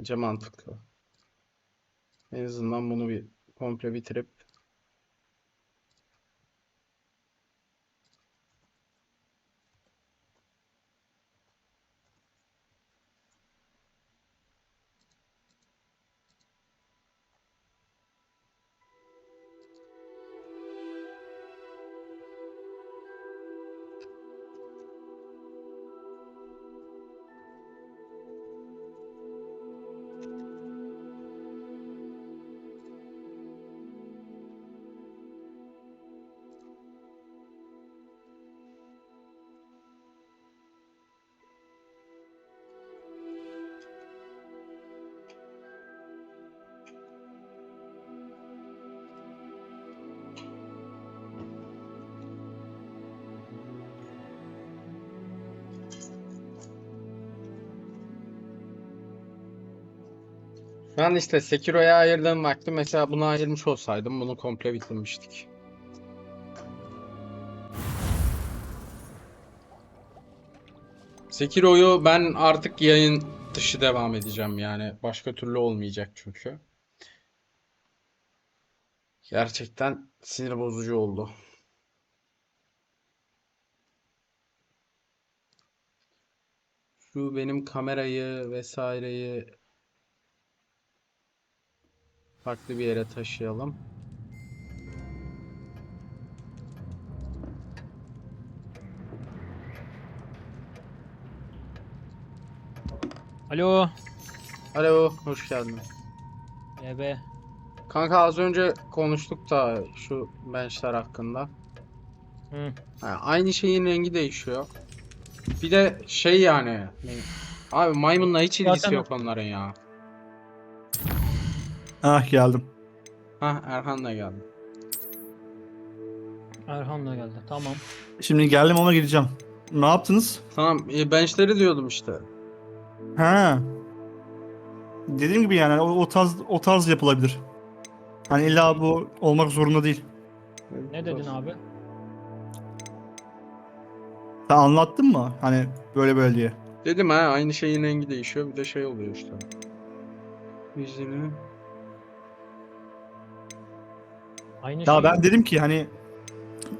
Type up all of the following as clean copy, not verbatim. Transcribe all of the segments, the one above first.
Bence mantıklı. En azından bunu bir komple bitirip ben işte Sekiro'ya ayırdığım vakti mesela buna ayırmış olsaydım bunu komple bitirmiştik. Sekiro'yu ben artık yayın dışı devam edeceğim yani. Başka türlü olmayacak çünkü. Gerçekten sinir bozucu oldu. Şu benim kamerayı vesaireyi farklı bir yere taşıyalım. Alo. Alo, hoş geldin. Ebe. Kanka az önce konuştuk da şu benchler hakkında. Hı. Ha, aynı şeyin rengi değişiyor. Bir de şey yani. Abi maymunla hiç ilgisi Zaten yok onların ya. Ah geldim. Hah, Erhan da geldi. Erhan da geldi. Tamam. Şimdi geldim ona gireceğim. Ne yaptınız? Tamam, benchleri diyordum işte. Ha. Dediğim gibi yani o tarz yapılabilir. Hani illa bu olmak zorunda değil. Ne dedin abi? Sen anlattın mı? Hani böyle diye. Dedim ha, aynı şeyin rengi değişiyor, bir de şey oluyor işte. Yüzünü. Aynı Ya şey. ben dedim ki hani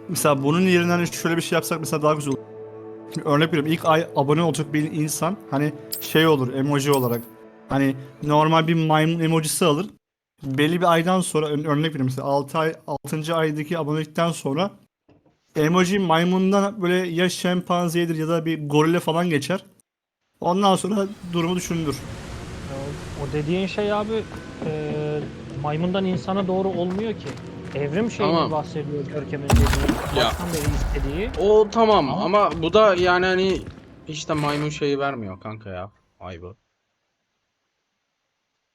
mesela bunun yerine hani şöyle bir şey yapsak mesela daha güzel olur. Şimdi örnek veriyorum, ilk ay abone olacak bir insan hani şey olur emoji olarak. Hani normal bir maymun emojisi alır. Belli bir aydan sonra örnek veriyorum mesela 6 ay 6. aydaki abonelikten sonra emoji maymundan böyle ya şempanzedir ya da bir gorile falan geçer. Ondan sonra durumu düşünülür. O dediğin şey abi maymundan insana doğru olmuyor ki. Evrim şeyini Tamam. bahsediyor Görkem'in dediği. Baştan beri istediği. O tamam Ama ama bu da yani hani hiç de maymun şeyi vermiyor kanka ya. Ayıbı.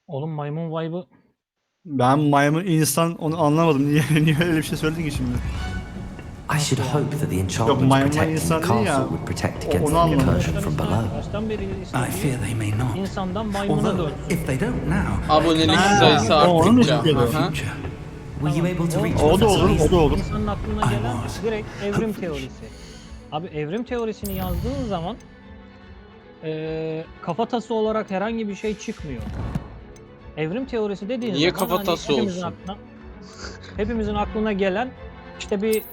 oğlum maymun vibe'ı Ben maymun insan onu anlamadım. Niye öyle bir şey söyledin ki şimdi? I should hope that the Yok enchantments maymun protecting the insan değil ya. castle would protect against Onu the anladım. incursion from below. baştan beri I istediği fear they may not. insandan maymuna Although, dönsün. if they don't now, Abonelik Ha, sayısı o onun arttıkça. için diyor. Aha. future, were you able to reach O da olur, Professor o da olur. İnsanın aklına I gelen was. direkt evrim Hopefully. teorisi. Abi evrim teorisini yazdığın zaman kafatası olarak herhangi bir şey çıkmıyor. Evrim teorisi dediğin Niye zaman kafatası hepimizin olsun? hepimizin aklına gelen işte bir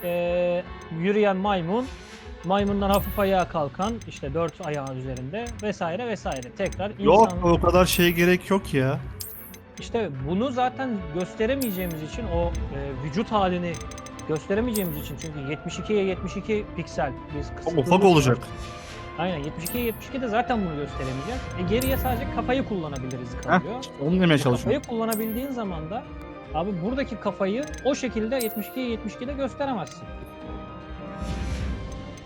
yürüyen maymun, maymundan hafif ayağa kalkan işte 4 ayağı üzerinde vesaire vesaire. Tekrar Yok insan o kadar şeye gerek yok ya. işte bunu zaten gösteremeyeceğimiz için o vücut halini gösteremeyeceğimiz için çünkü 72'ye 72 piksel biz Ufak olacak. Aynen 72'ye 72 de zaten bunu gösteremeyeceğiz. Geriye sadece kafayı kullanabiliriz kalıyor. Heh, işte onu demeye çalışıyorum. Kafayı kullanabildiğin zaman da abi buradaki kafayı o şekilde 72'ye 72'de gösteremezsin.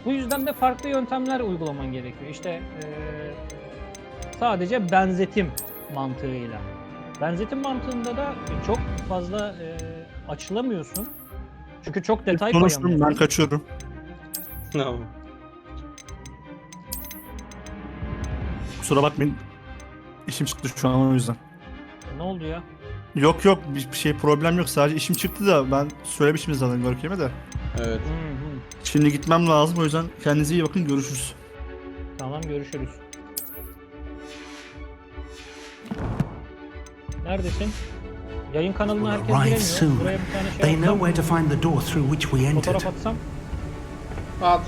Bu yüzden de farklı yöntemler uygulaman gerekiyor. İşte sadece benzetim mantığıyla. Benzetim mantığında da çok fazla açılamıyorsun. Çünkü çok detay Konuştum, koyamıyorsun. ben kaçıyorum. Tamam. Kusura bakmayın. İşim çıktı şu an o yüzden. Ne oldu ya? Yok bir şey problem yok. Sadece işim çıktı da ben söylemiştim zaten Görkem'e de. Evet. Hı hı. Şimdi gitmem lazım o yüzden kendinize iyi bakın, görüşürüz. Tamam görüşürüz. Neredesin? Yayın kanalına We'll herkes arrive giremiyor. soon. Buraya bir tane They şey know atsam, where to find the door through which we entered. fotoğraf atsam. At.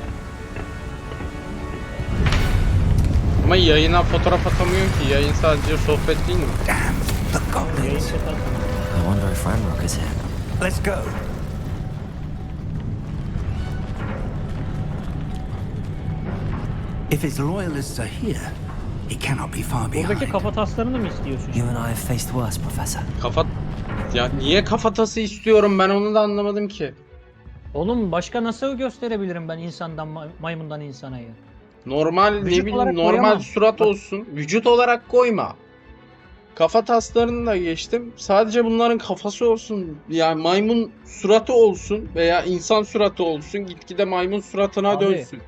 Ama yayına fotoğraf atamıyorum ki. Yayın sadece sohbet değil mi? Damn, the Yayın goblins. chat atsam. I wonder if Ranrock is here. Let's go. If his loyalists are here, he cannot be far Buradaki behind. kafa taslarını mı istiyorsun? You and I have faced worse, Professor. Kafa... Ya niye kafatası istiyorum ben onu da anlamadım ki. Oğlum başka nasıl gösterebilirim ben insandan maymundan insana ya? Normal ne Vücut bileyim olarak normal koyamam. surat Bak. olsun. Vücut olarak koyma. Kafa taslarını da geçtim. Sadece bunların kafası olsun. Yani maymun suratı olsun veya insan suratı olsun. Gitgide maymun suratına Abi. dönsün.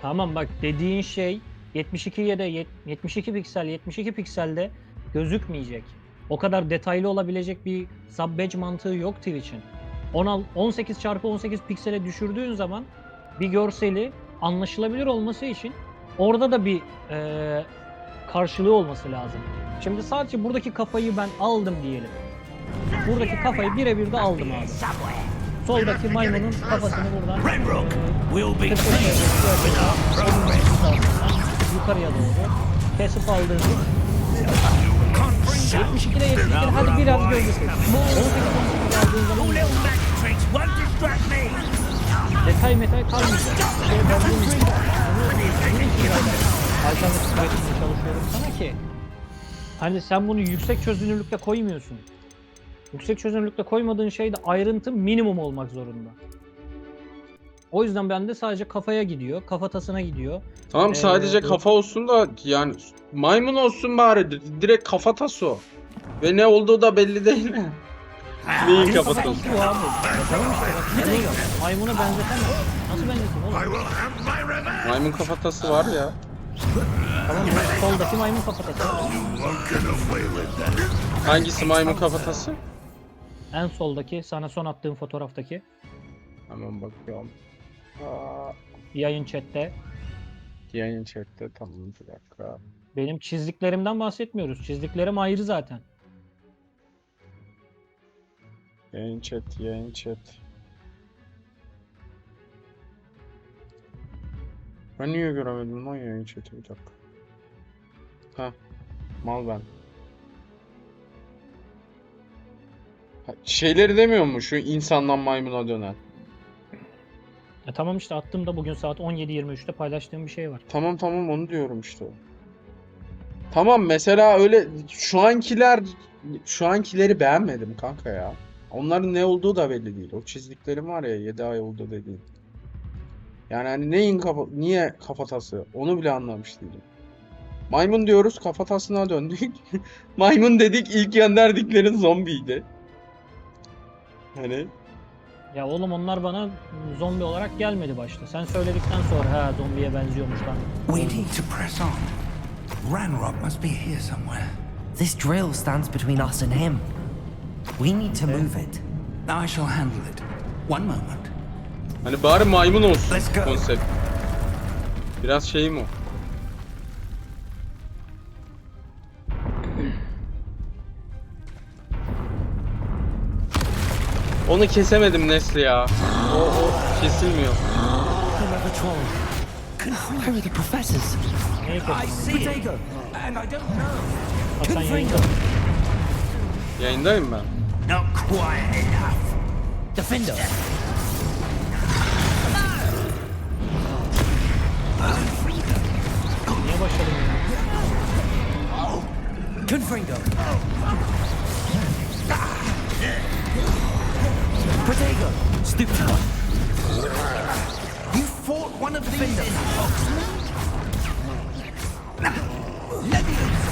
Tamam bak dediğin şey 72'ye de 72 pikselde gözükmeyecek. O kadar detaylı olabilecek bir sub badge mantığı yok Twitch'in. 18 çarpı 18 piksele düşürdüğün zaman bir görseli anlaşılabilir olması için orada da bir karşılığı olması lazım. Şimdi sadece buradaki kafayı ben aldım diyelim. Buradaki kafayı birebir de aldım abi. Soldaki maymunun kafasını buradan We'll be yukarıya doğru kesip aldığımız 72'de 72 hadi biraz gözüküyor. 18 aldığın zaman detay kalmayacak. Şey verdiğim için bunun için alternatif üretmeye çalışıyorum sana ki hani sen bunu yüksek çözünürlükte koymuyorsun. Yüksek çözünürlükte koymadığın şeyde ayrıntı minimum olmak zorunda. O yüzden bende sadece kafaya gidiyor, kafatasına gidiyor. Tamam sadece kafa olsun da yani maymun olsun bari. Direkt kafatası o. Ve ne olduğu da belli değil mi? Neyin kafatası? Bu abi. Tamam işte bak ne diyor? Maymuna benzetemez. Nasıl benzesin oğlum? Maymun kafatası var ya. Tamam bu soldaki maymun kafatası. Hangisi maymun kafatası? En soldaki sana son attığım fotoğraftaki Hemen bakıyorum. Aa, yayın chatte. yayın chatte tamam bir dakika. Benim çizdiklerimden bahsetmiyoruz. Çizdiklerim ayrı zaten. Yayın chat, yayın chat. Ben niye göremedim lan yayın chat'i bir dakika. Ha, mal ben. Ha, şeyleri demiyor mu şu insandan maymuna dönen? Tamam işte attığımda bugün saat 17:23'te paylaştığım bir şey var. Tamam tamam onu diyorum işte. Tamam mesela öyle şu ankileri beğenmedim kanka ya. Onların ne olduğu da belli değil. O çizdiklerim var ya 7 ay oldu dediğim. Yani hani niye kafatası onu bile anlamış değilim. Maymun diyoruz kafatasına döndük. Maymun dedik ilk gönderdiklerin zombiydi. Hani Ya oğlum onlar bana zombi olarak gelmedi başta. Sen söyledikten sonra ha zombiye benziyormuş lan. We need to press on. Ranrock must be here somewhere. This drill stands between us and him. We need to move it. I shall handle it. One moment. hani bari maymun olsun Let's go. konsept. Biraz şeyim o. Onu kesemedim Nesli ya. O kesilmiyor. Another troll. Where are the professors? Neyi kesin? Potato! And I don't know. Bak sen yayında. Yayındayım ben. Not quite enough. Defender! Niye başladın ya? Confringo! Potato! Stupid! You fought one of these in Oxford? Let me loose.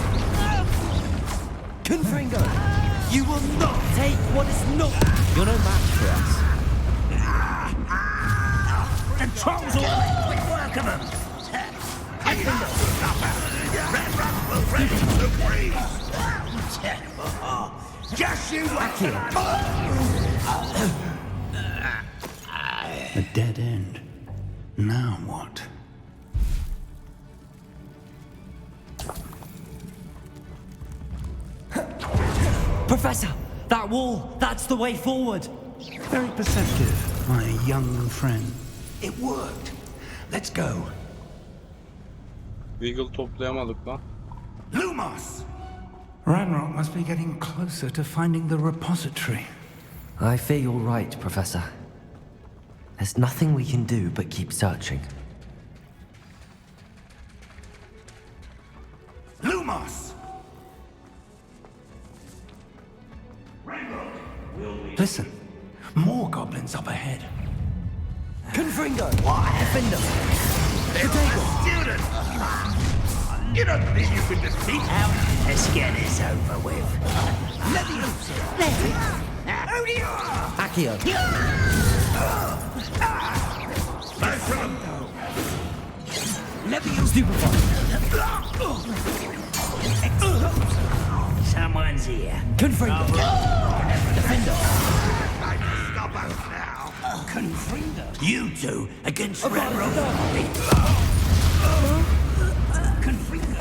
Confringo! You will not. Take what is not! You're no match for us. The trolls will make work of them. Just you Back here! A dead end. Now what? Professor, that wall, that's the way forward. Very perceptive, my young friend. It worked. Let's go. Wiggle toplayamadık lan. Lumos! Ranrock must be getting closer to finding the repository. I fear you're right, Professor. There's nothing we can do but keep searching. Lumos! Listen, more goblins up ahead. Confringo! Defender! Student! You don't think you can defeat Out. Let's get this over with. Accio! Stupefy! Someone's here. Confringo! Defender! Stop us now! Confringo! You two against Ranrock!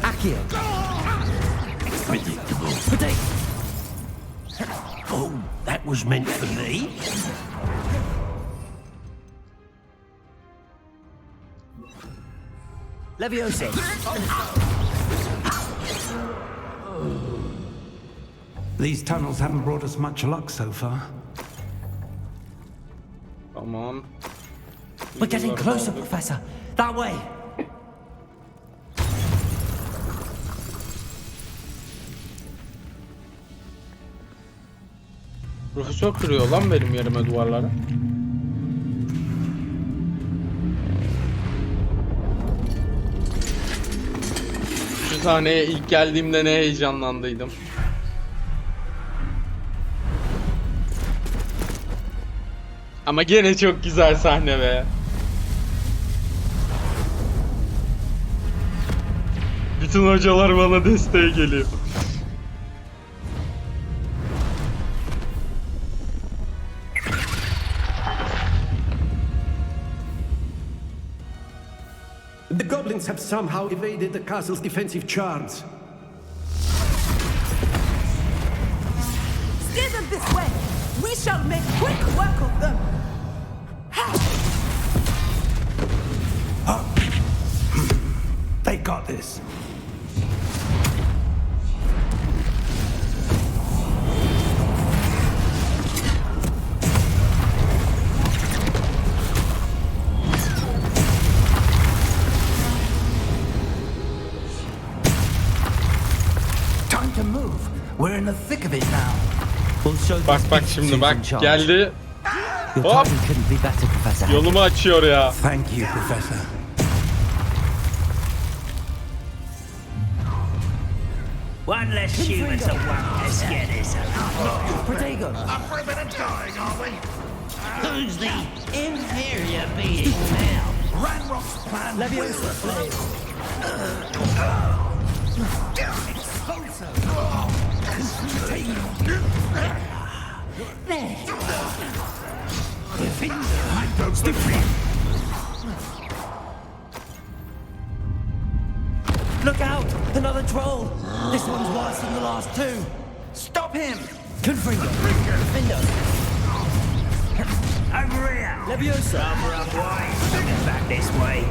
Accio! Predictable. Protect! Oh, that was meant for me? Leviosa! These tunnels haven't brought us much luck so far. Tamam. We're getting Wiggle'ları closer, aldık. Professor. That way! Profesör kırıyor lan benim yerime duvarları. Şu sahneye ilk geldiğimde ne heyecanlandıydım. Ama gene çok güzel sahne be. Bütün hocalar bana desteğe geliyor. The goblins have somehow evaded the castle's defensive charms. Steer them this way. We shall make quick work of them. They got this. Time to move. We're in the thick of it now. We'll show Bak these bak beasts şimdi who's bak in charge. geldi. Your Hop. timing couldn't be better, Professor. Yolumu açıyor ya. Thank you, Professor. One less human to work. Let's get this over. Protego! Up for a bit of dying, are we? Who's the inferior being now? Ranrock's plan. Leviosa! Look out! Another troll! This one's worse than the last two! Stop him! Confringo! Findo! Over here. Leviosa! Cover up, boys. Get back this way.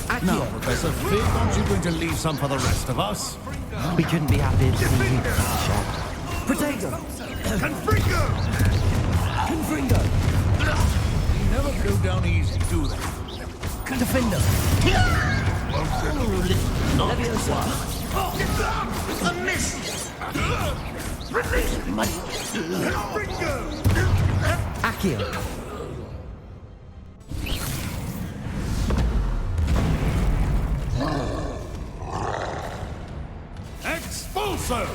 Accio! Professor Fig, aren't you going to leave some for the rest of us? We couldn't be happier to see you, Professor. Protego! Confringo! Confringo! Never go down easy, do they? Defender! Leviosa! A miss. Release money. Accio! Expulso!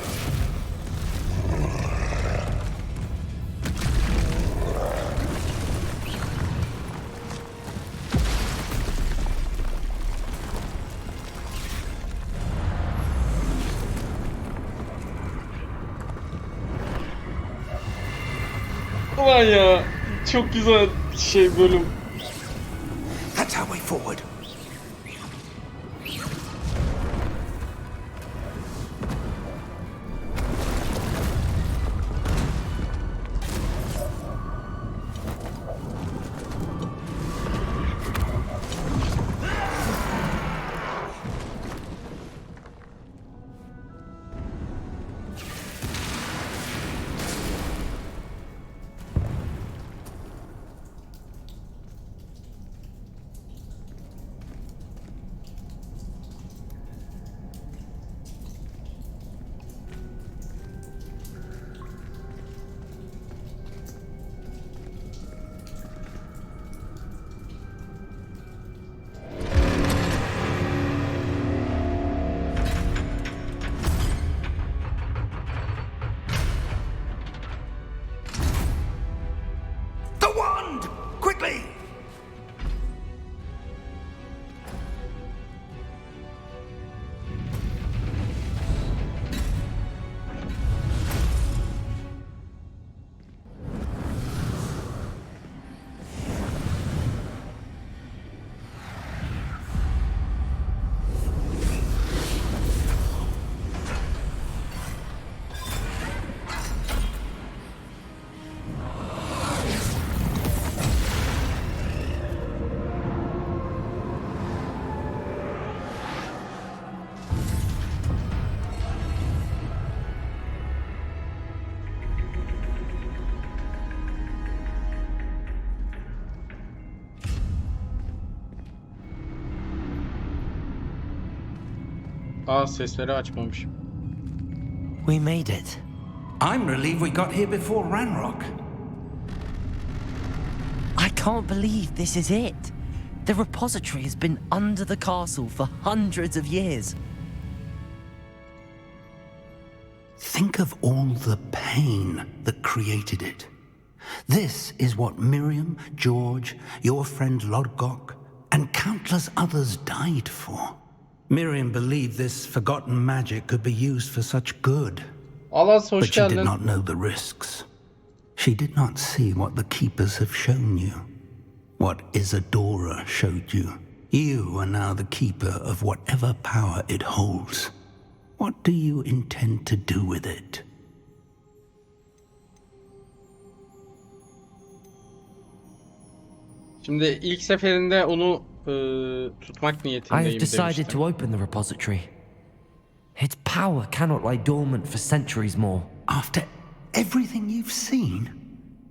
Ulan ya çok güzel şey bölüm. That's our way forward. Aa, sesleri açmamışım. We made it. I'm relieved we got here before Ranrock. I can't believe this is it. The repository has been under the castle for hundreds of years. Think of all the pain that created it. This is what Miriam, George, your friend Lodgok, and countless others died for. Miriam believed this forgotten magic could be used for such good. Alas, hoş But she did geldin. not know the risks. She did not see what the Keepers have shown you. What Isadora showed you. You are now the keeper of whatever power it holds. What do you intend to do with it? Şimdi ilk seferinde onu tutmak I have niyetindeyim decided demiştim. to open the repository. Its power cannot lie dormant for centuries more. After everything you've seen,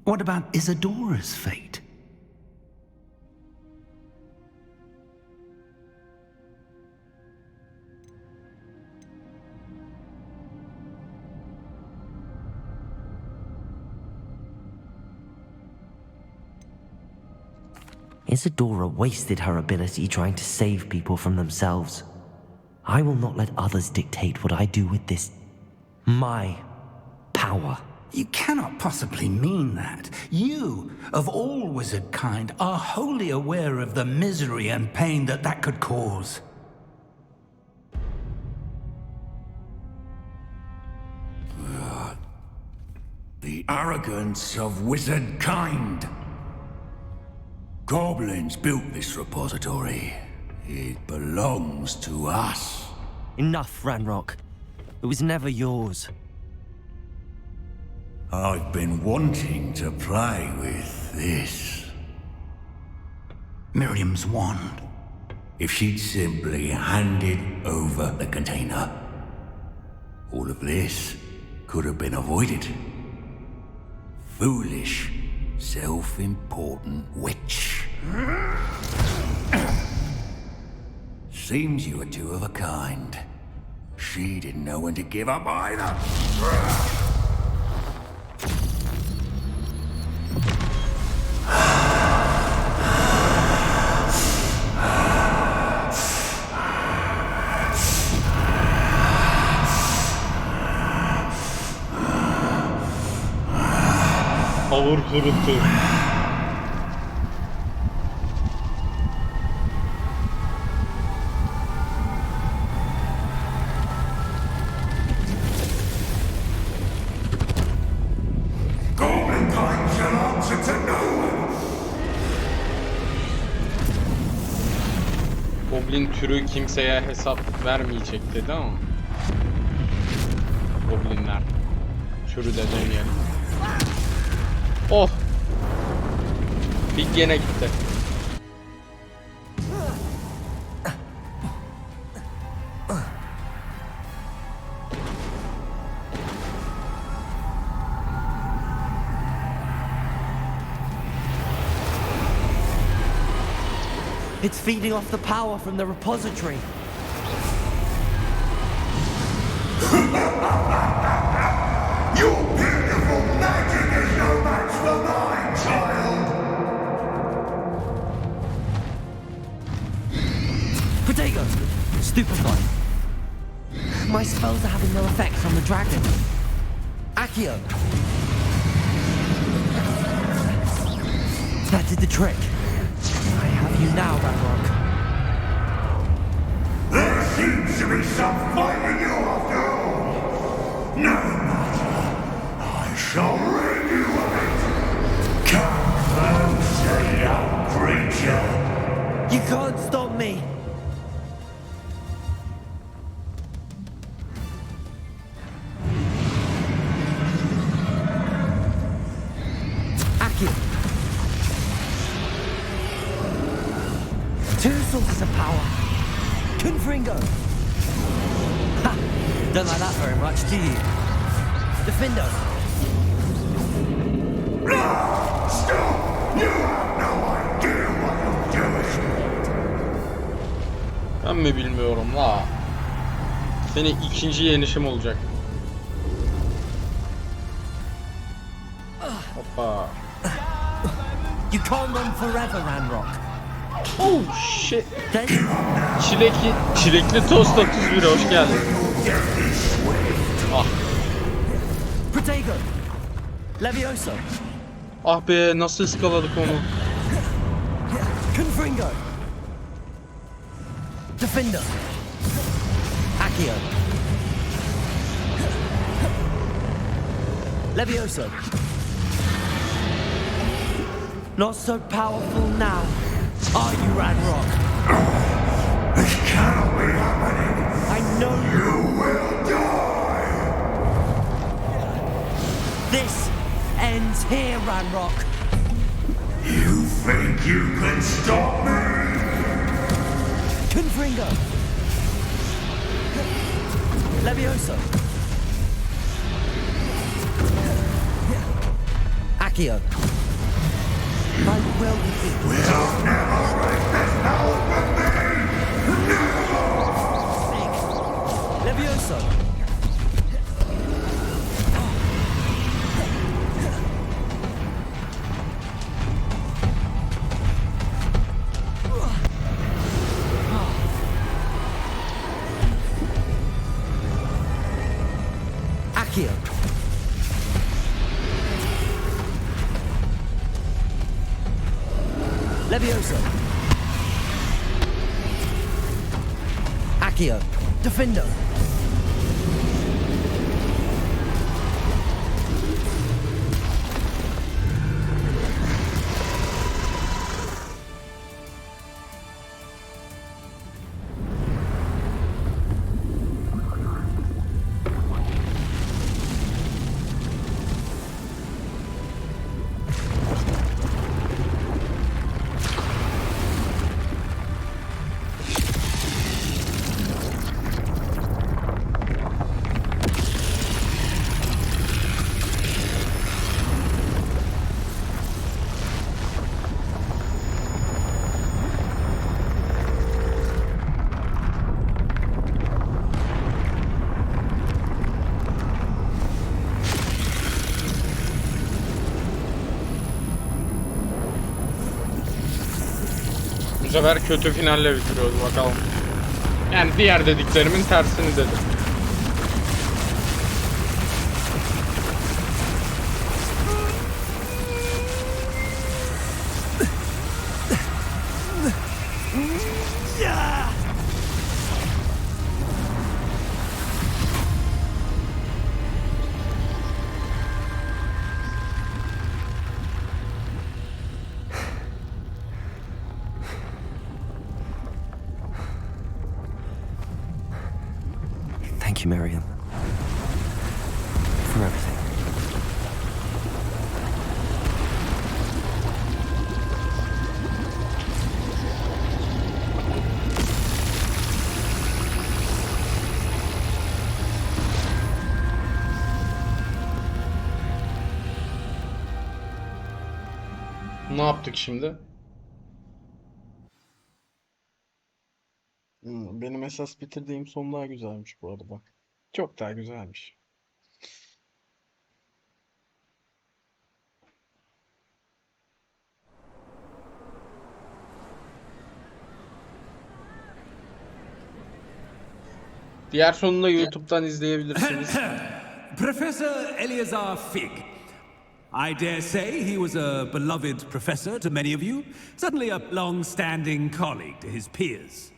what about Isadora's fate? Isadora wasted her ability trying to save people from themselves. I will not let others dictate what I do with this. My power. You cannot possibly mean that. You, of all wizard kind, are wholly aware of the misery and pain that could cause. The arrogance of wizard kind. Goblins built this repository. It belongs to us. Enough, Ranrock. It was never yours. I've been wanting to play with this. Miriam's wand. If she'd simply handed over the container, all of this could have been avoided. Foolish, self-important witch. Seems you were two of a kind. She didn't know when to give up either. Ağır kırıntı. Goblin kind shall answer to no one. Goblin türü kimseye hesap vermeyecek dedi ama. Goblinler. Türü de demeyelim. Oh! Bir gene gitti. It's feeding off the power from the repository. Your beautiful magic is no match for mine, child. Protego! Stupefy. My spells are having no effect on the dragon. Accio! That did the trick. I have you now, Ranrock. There seems to be some fight in you after all. No matter. I shall rid you of it. Come closer, young creature. You can't stop me. Accio. Two sources of power. Confringo. Ha! Don't like that very much, do you? Defendo. Stop! You have no idea what you're doing. Ben mi bilmiyorum la. Seni ikinci yenişim olacak. Hoppa. You can't run forever, Ranrock. Oh shit. Çilekli tost 31 hoş geldin. Ah. Protego. Levioso. Ah be nasıl ıskaladık onu. Confringo. Defender. Accio. Levioso. Not so powerful now, are you, Ranrock? This cannot be happening. I know You will die. this ends here, Ranrock. You think you can stop me? Confringo. Levioso. Accio. I will defeat you. We'll never break this power from me. Levioso. Accio. Levioso. Accio. Defender. Bu sefer kötü finalle bitiriyoruz bakalım. Yani diğer dediklerimin tersini dedim. Thank you, Miriam. For everything. Ne yaptık şimdi? Benim esas bitirdiğim son daha güzelmiş bu arada. Çok daha güzelmiş. Diğer sonunu da YouTube'dan izleyebilirsiniz. Professor Eleazar Fig. I dare say he was a beloved professor to many of you, certainly a long-standing colleague to his peers.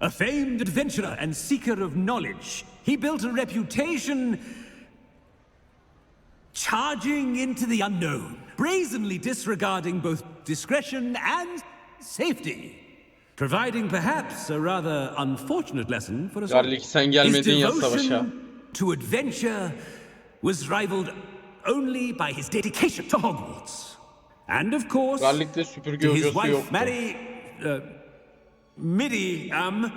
A famed adventurer and seeker of knowledge, he built a reputation charging into the unknown, brazenly disregarding both discretion and safety. Providing perhaps a rather unfortunate lesson for us all. Garlik sen His gelmedin ya savaşa. devotion to adventure was rivaled only by his dedication to Hogwarts. And of course, Garlik'te süpürge to his hocası wife yoktu. Miriam,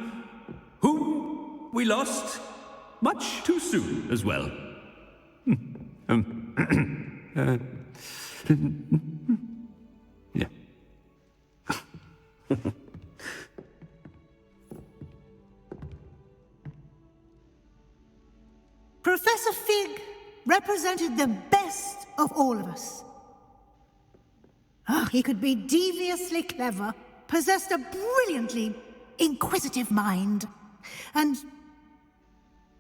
whom we lost much too soon as well. Yeah. Professor Fig represented the best of all of us. He could be deviously clever, possessed a brilliantly inquisitive mind, and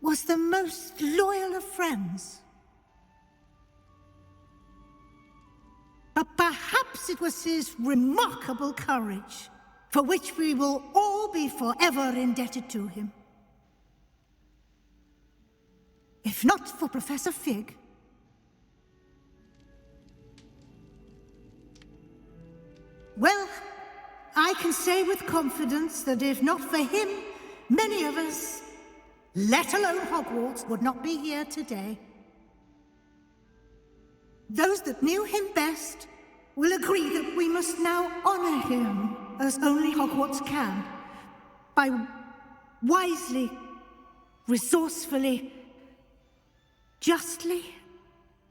was the most loyal of friends. But perhaps it was his remarkable courage, for which we will all be forever indebted to him. If not for Professor Fig, well, I can say with confidence that if not for him, many of us, let alone Hogwarts, would not be here today. Those that knew him best will agree that we must now honor him as only Hogwarts can, by wisely, resourcefully, justly,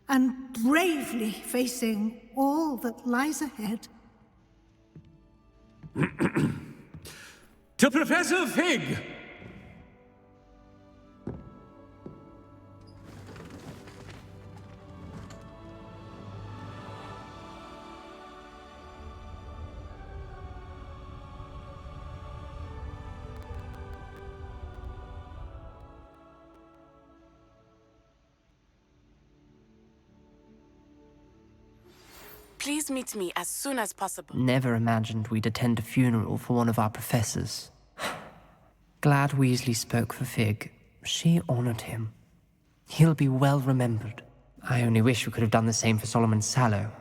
and bravely facing all that lies ahead. To Professor Fig! Please meet me as soon as possible. Never imagined we'd attend a funeral for one of our professors. Glad Weasley spoke for Fig. She honored him. He'll be well remembered. I only wish we could have done the same for Solomon Sallow.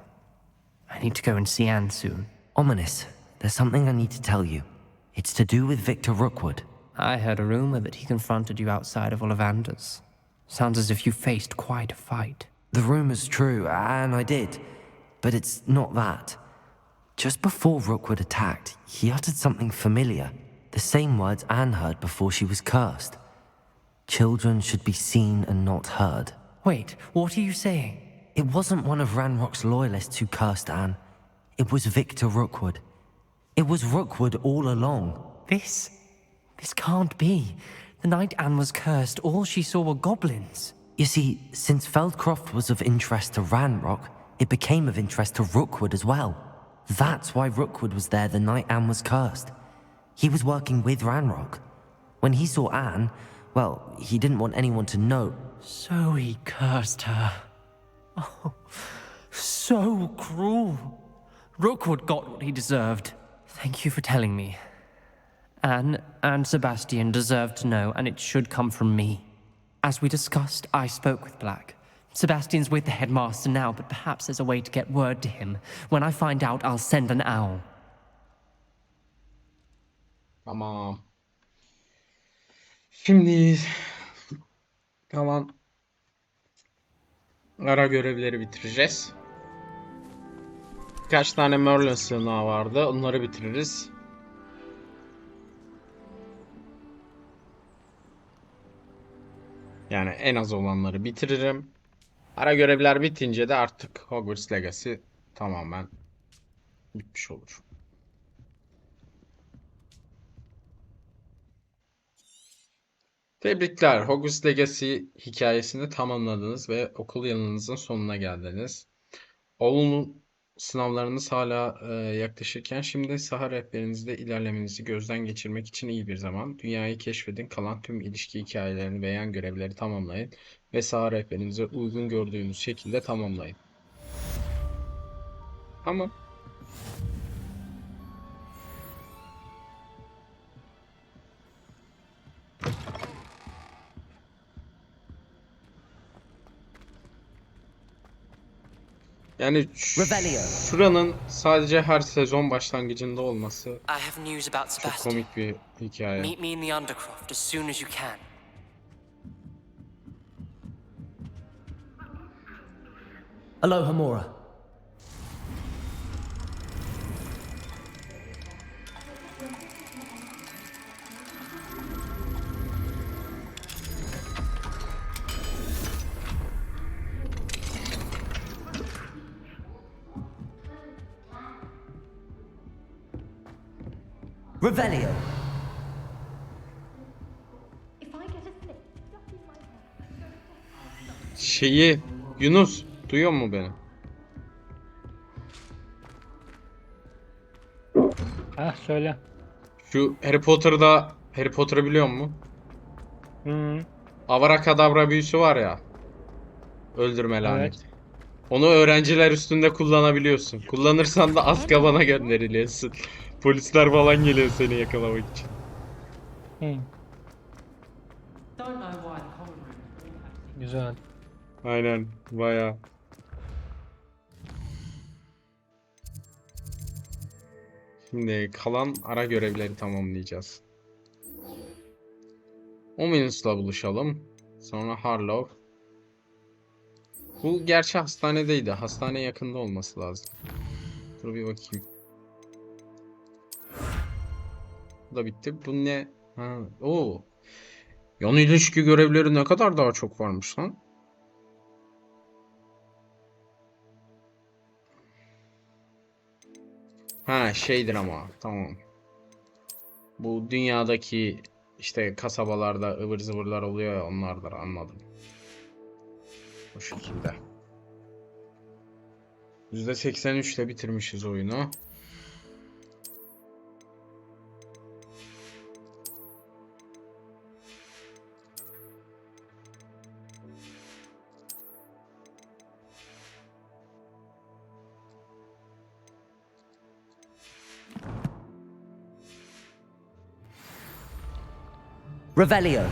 I need to go and see Anne soon. Ominous, there's something I need to tell you. It's to do with Victor Rookwood. I heard a rumor that he confronted you outside of Ollivander's. Sounds as if you faced quite a fight. The rumor's true, and I did. But it's not that. Just before Rookwood attacked, he uttered something familiar. The same words Anne heard before she was cursed. Children should be seen and not heard. Wait, what are you saying? It wasn't one of Ranrock's loyalists who cursed Anne. It was Victor Rookwood. It was Rookwood all along. This can't be. The night Anne was cursed, all she saw were goblins. You see, since Feldcroft was of interest to Ranrock, it became of interest to Rookwood as well. That's why Rookwood was there the night Anne was cursed. He was working with Ranrock. When he saw Anne, well, he didn't want anyone to know. So he cursed her. Oh, so cruel. Rookwood got what he deserved. Thank you for telling me. Anne and Sebastian deserve to know, and it should come from me. As we discussed, I spoke with Black. Sebastian's with the headmaster now, but perhaps there's a way to get word to him. When I find out, I'll send an owl. Tamam. Şimdi kalan ara görevleri bitireceğiz. Birkaç tane Merlin sığınağı vardı. Onları bitiririz. Yani en az olanları bitiririm. Ara görevler bitince de artık Hogwarts Legacy tamamen bitmiş olur. Tebrikler. Hogwarts Legacy hikayesini tamamladınız ve okul yılınızın sonuna geldiniz. Olsun sınavlarınız hala yaklaşırken şimdi saha rehberinizde ilerlemenizi gözden geçirmek için iyi bir zaman. Dünyayı keşfedin, kalan tüm ilişki hikayelerini ve yan görevleri tamamlayın ve saha rehberinize uygun gördüğünüz şekilde tamamlayın. Tamam. Yani şuranın sadece her sezon başlangıcında olması çok komik bir hikaye. Meet me in the Undercroft as soon as you can. Aloha Mora. Revelio. If I get a slip stuck in my head, Şeyi Yunus duyuyor mu beni? Heh söyle. Şu Harry Potter'ı biliyor musun? Hı, Avara büyüsü var ya. Öldürme evet. laneti. Onu öğrenciler üstünde kullanabiliyorsun. Kullanırsan da Azkaban'a gönderiliyorsun. Polisler falan geliyor seni yakalamak için. Hı. Güzel. Aynen baya. Şimdi kalan ara görevleri tamamlayacağız. Ominus'la buluşalım. Sonra Harlow. Bu gerçi hastanedeydi. Hastane yakında olması lazım. Dur bir bakayım. Bu da bitti. Bu ne? Ha, oo. Yan ilişki görevleri ne kadar daha çok varmış lan. Ha şeydir ama tamam. Bu dünyadaki işte kasabalarda ıvır zıvırlar oluyor ya onlardır anladım. Bu şekilde. %83'te bitirmişiz oyunu. Revelio.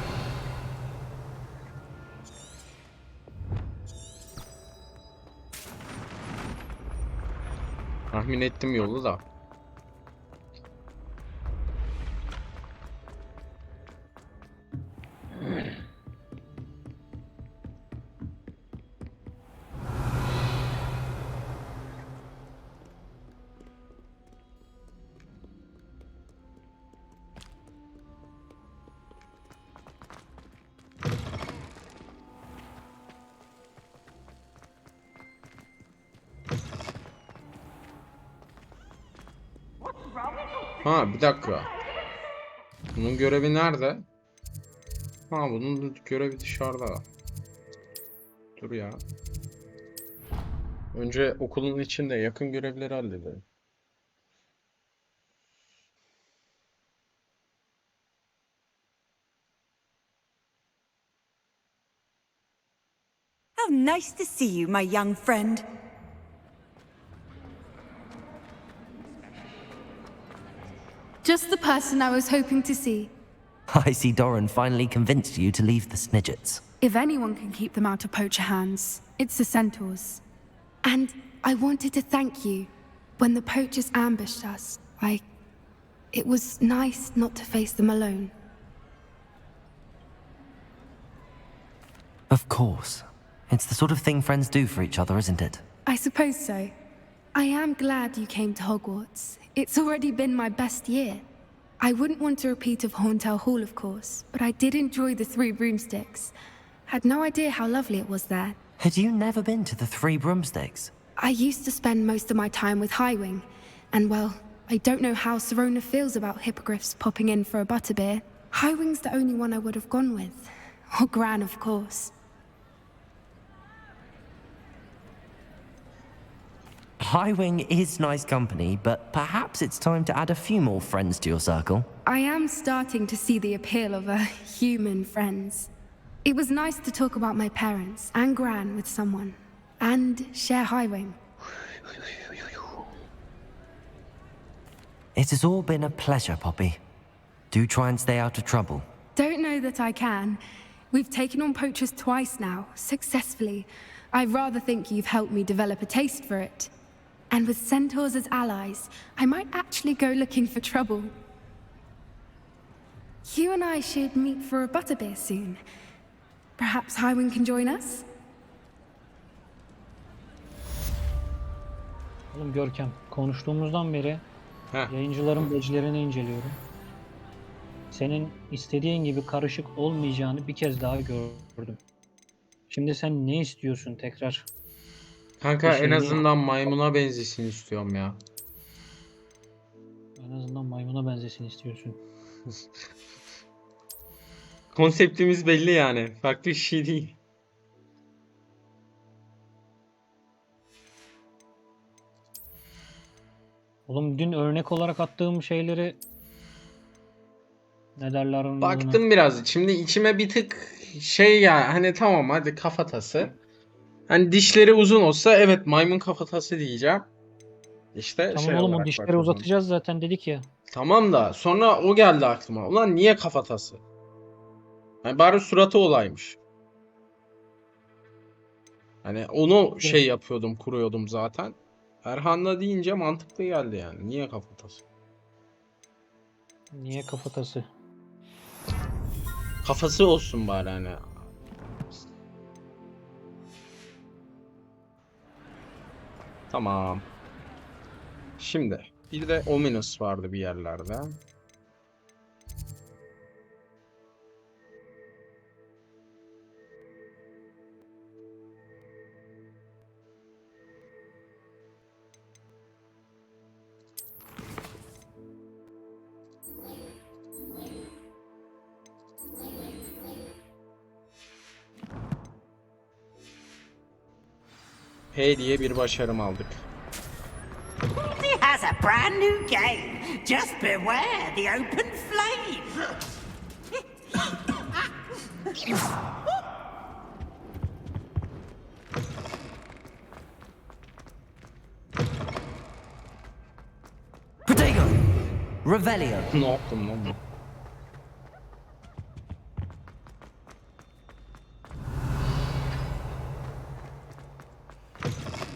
Tahmin ettim yolu da. Ha bir dakika. Bunun görevi nerede? Ha bunun görevi dışarıda. Dur ya. Önce okulun içinde yakın görevleri halledelim. How nice to see you, my young friend. Just the person I was hoping to see. I see Doran finally convinced you to leave the Snidgets. If anyone can keep them out of poacher hands, it's the centaurs. And I wanted to thank you. When the poachers ambushed us, it was nice not to face them alone. Of course. It's the sort of thing friends do for each other, isn't it? I suppose so. I am glad you came to Hogwarts. It's already been my best year. I wouldn't want a repeat of Horntail Hall, of course, but I did enjoy the Three Broomsticks. Had no idea how lovely it was there. Had you never been to the Three Broomsticks? I used to spend most of my time with Highwing, and well, I don't know how Serona feels about hippogriffs popping in for a butterbeer. Highwing's the only one I would have gone with. Or Gran, of course. Highwing is nice company, but perhaps it's time to add a few more friends to your circle. I am starting to see the appeal of human friends. It was nice to talk about my parents and Gran with someone, and share Highwing. It has all been a pleasure, Poppy. Do try and stay out of trouble. Don't know that I can. We've taken on poachers twice now, successfully. I rather think you've helped me develop a taste for it. And with centaurs as allies, I might actually go looking for trouble. You and I should meet for a butterbeer soon. Perhaps Highwing can join us? Oğlum Görkem, konuştuğumuzdan beri yayıncıların badge'lerini inceliyorum. Senin istediğin gibi karışık olmayacağını bir kez daha gördüm. Şimdi sen ne istiyorsun tekrar? Kanka en azından maymuna benzesin istiyorum ya. En azından maymuna benzesin istiyorsun. Konseptimiz belli yani. Farklı bir şey değil. Oğlum dün örnek olarak attığım şeyleri ne derler onun adına? Baktım biraz. Şimdi içime bir tık şey ya hani tamam hadi kafatası. Hani dişleri uzun olsa evet maymun kafatası diyeceğim. İşte Tamam şey oğlum, o olarak dişleri bakıyorum. uzatacağız zaten dedik ya. Tamam da sonra o geldi aklıma. Ulan niye kafatası? Hani bari suratı olaymış. Hani onu şey yapıyordum, kuruyordum zaten. Erhan'la deyince mantıklı geldi yani. Niye kafatası? Niye kafatası? Kafası olsun bari hani. Tamam. Şimdi bir de ominous vardı bir yerlerde. Hey diye bir başarım aldık. He has a brand new game. Just beware the open flame. Protego! Revelio! Ne yaptım lan bu?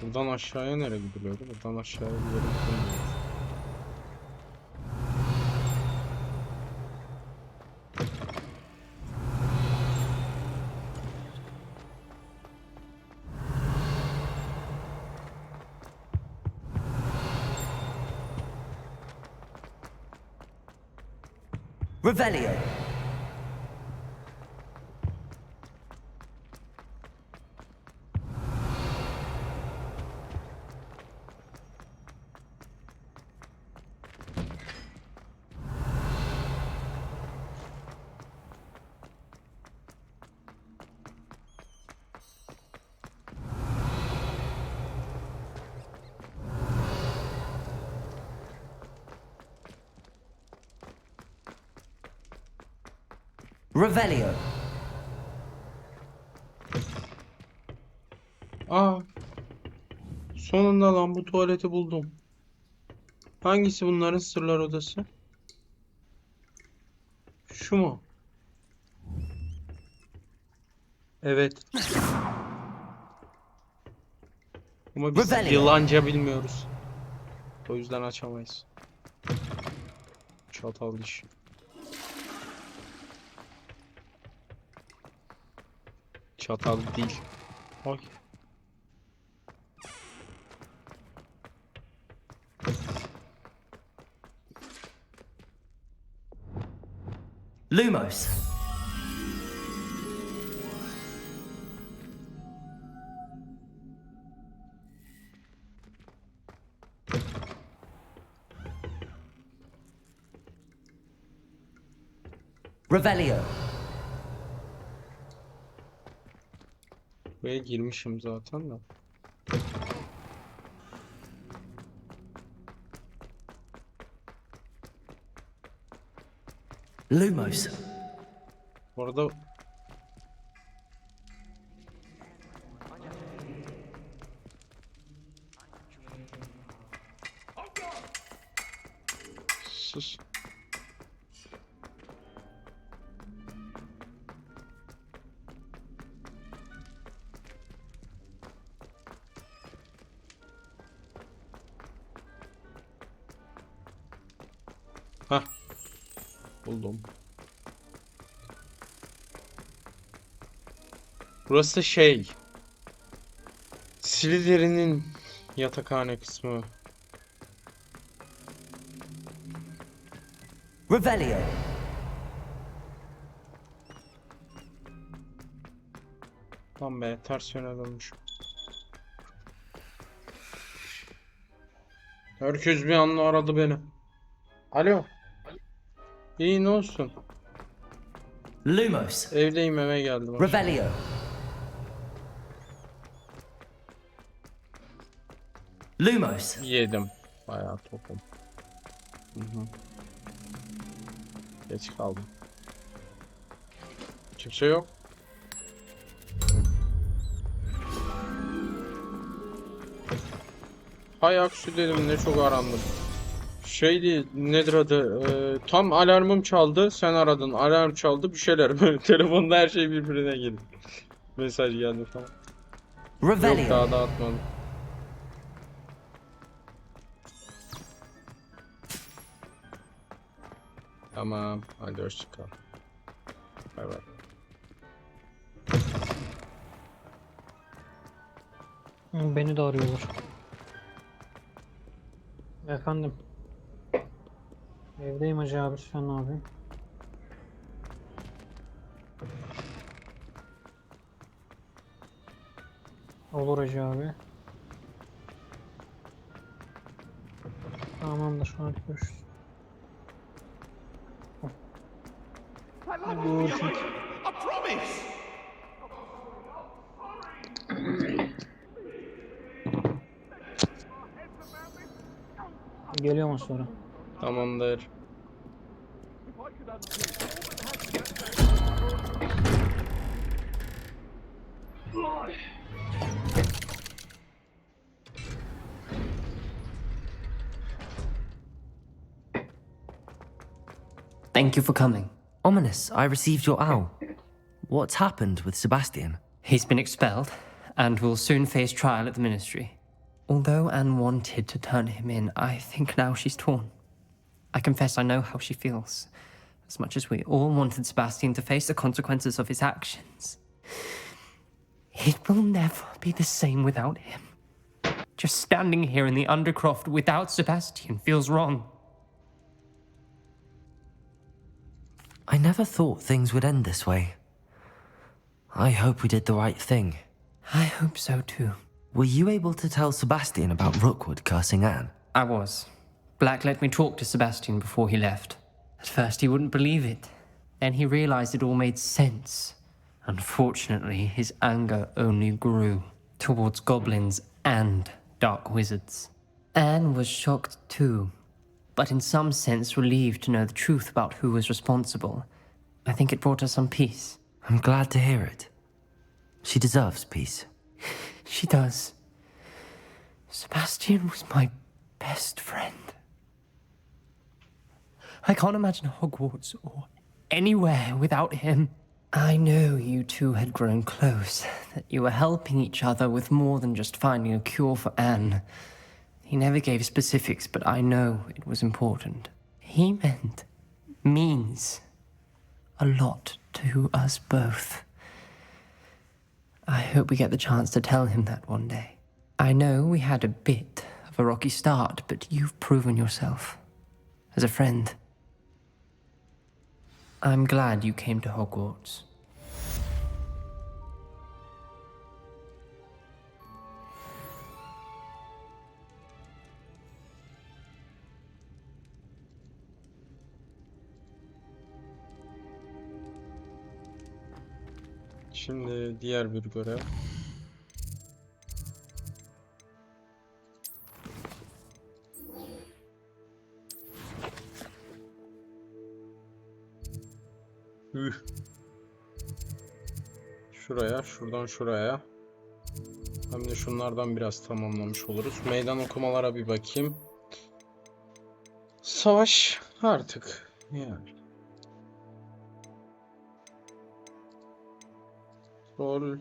Buradan aşağıya nereye gidiliyordu? Buradan aşağıya bir yere gidilmiyor. Revelio! Revelio! Aa. Sonunda lan bu tuvaleti buldum. Hangisi bunların sırlar odası? Şu mu? Evet. Ama biz Revelio. yılanca bilmiyoruz. O yüzden açamayız. Çatal diş. Çatal değil. Ay. Lumos! Revelio! Buraya girmişim zaten de. Lumos! Bu arada sus. Hah. Buldum. Burası şey. Slytherin'in yatakhane kısmı. Revelio! Lan be ters yöne dönmüş. Herkes bir anda aradı beni. Alo. İyi ne olsun? Lumos! Evdeyim eve geldim. Revelio! Lumos! Yedim. Bayağı topum. Hı hı. Geç kaldım. Kimse yok. Hay aksi dedim, ne çok arandım. Şeydi, nedir adı? Tam alarmım çaldı. Sen aradın. Alarm çaldı. Bir şeyler böyle. Telefonda her şey birbirine girdi. Mesaj geldi falan. Yok, daha dağıtmadım. Tamam. Hadi hoşça kal. Bay bay. Beni de arıyorlar. Efendim. Evdeyim Hacı abi, sen ne yapıyorsun? Olur Hacı abi. Tamamdır, hadi görüşürüz. Görüşürüz. Geliyor mu sonra? Tamamdır. Thank you for coming. Ominous, I received your owl. What's happened with Sebastian? He's been expelled and will soon face trial at the ministry. Although Anne wanted to turn him in, I think now she's torn. I confess I know how she feels. As much as we all wanted Sebastian to face the consequences of his actions. It will never be the same without him. Just standing here in the Undercroft without Sebastian feels wrong. I never thought things would end this way. I hope we did the right thing. I hope so too. Were you able to tell Sebastian about Rookwood cursing Anne? I was. Black let me talk to Sebastian before he left. At first he wouldn't believe it. Then he realized it all made sense. Unfortunately, his anger only grew towards goblins and dark wizards. Anne was shocked too, but in some sense relieved to know the truth about who was responsible. I think it brought her some peace. I'm glad to hear it. She deserves peace. She does. Sebastian was my best friend. I can't imagine Hogwarts or anywhere without him. I know you two had grown close, that you were helping each other with more than just finding a cure for Anne. He never gave specifics, but I know it was important. He means a lot to us both. I hope we get the chance to tell him that one day. I know we had a bit of a rocky start, but you've proven yourself as a friend. I'm glad you came to Hogwarts. Şimdi diğer bir görev. Şuraya, şuradan şuraya. Hem de şunlardan biraz tamamlamış oluruz. Meydan okumalara bir bakayım. Savaş artık. Yani. Rol.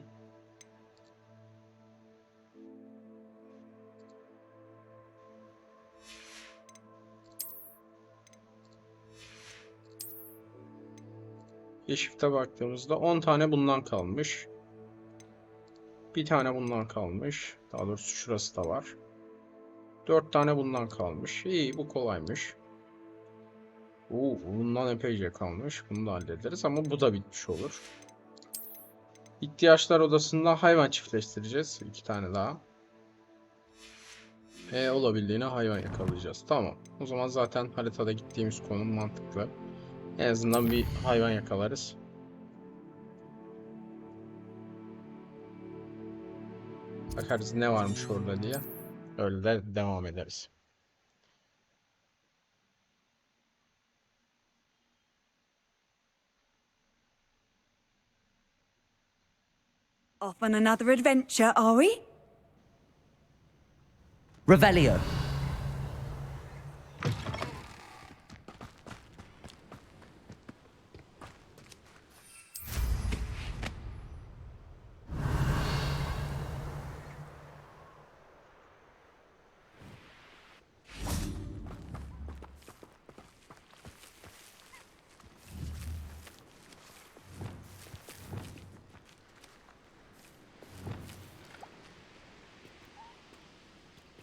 Keşifte baktığımızda 10 tane bundan kalmış. Bir tane bundan kalmış. Daha doğrusu şurası da var. 4 tane bundan kalmış. İyi, bu kolaymış. Bundan epeyce kalmış. Bunu da hallederiz ama bu da bitmiş olur. İhtiyaçlar odasında hayvan çiftleştireceğiz. 2 tane daha. Olabildiğine hayvan yakalayacağız. Tamam. O zaman zaten haritada gittiğimiz konum mantıklı. En azından bir hayvan yakalarız. Bakarız ne varmış orada diye. Öyle de devam ederiz. Off on another adventure, are we? Revelio.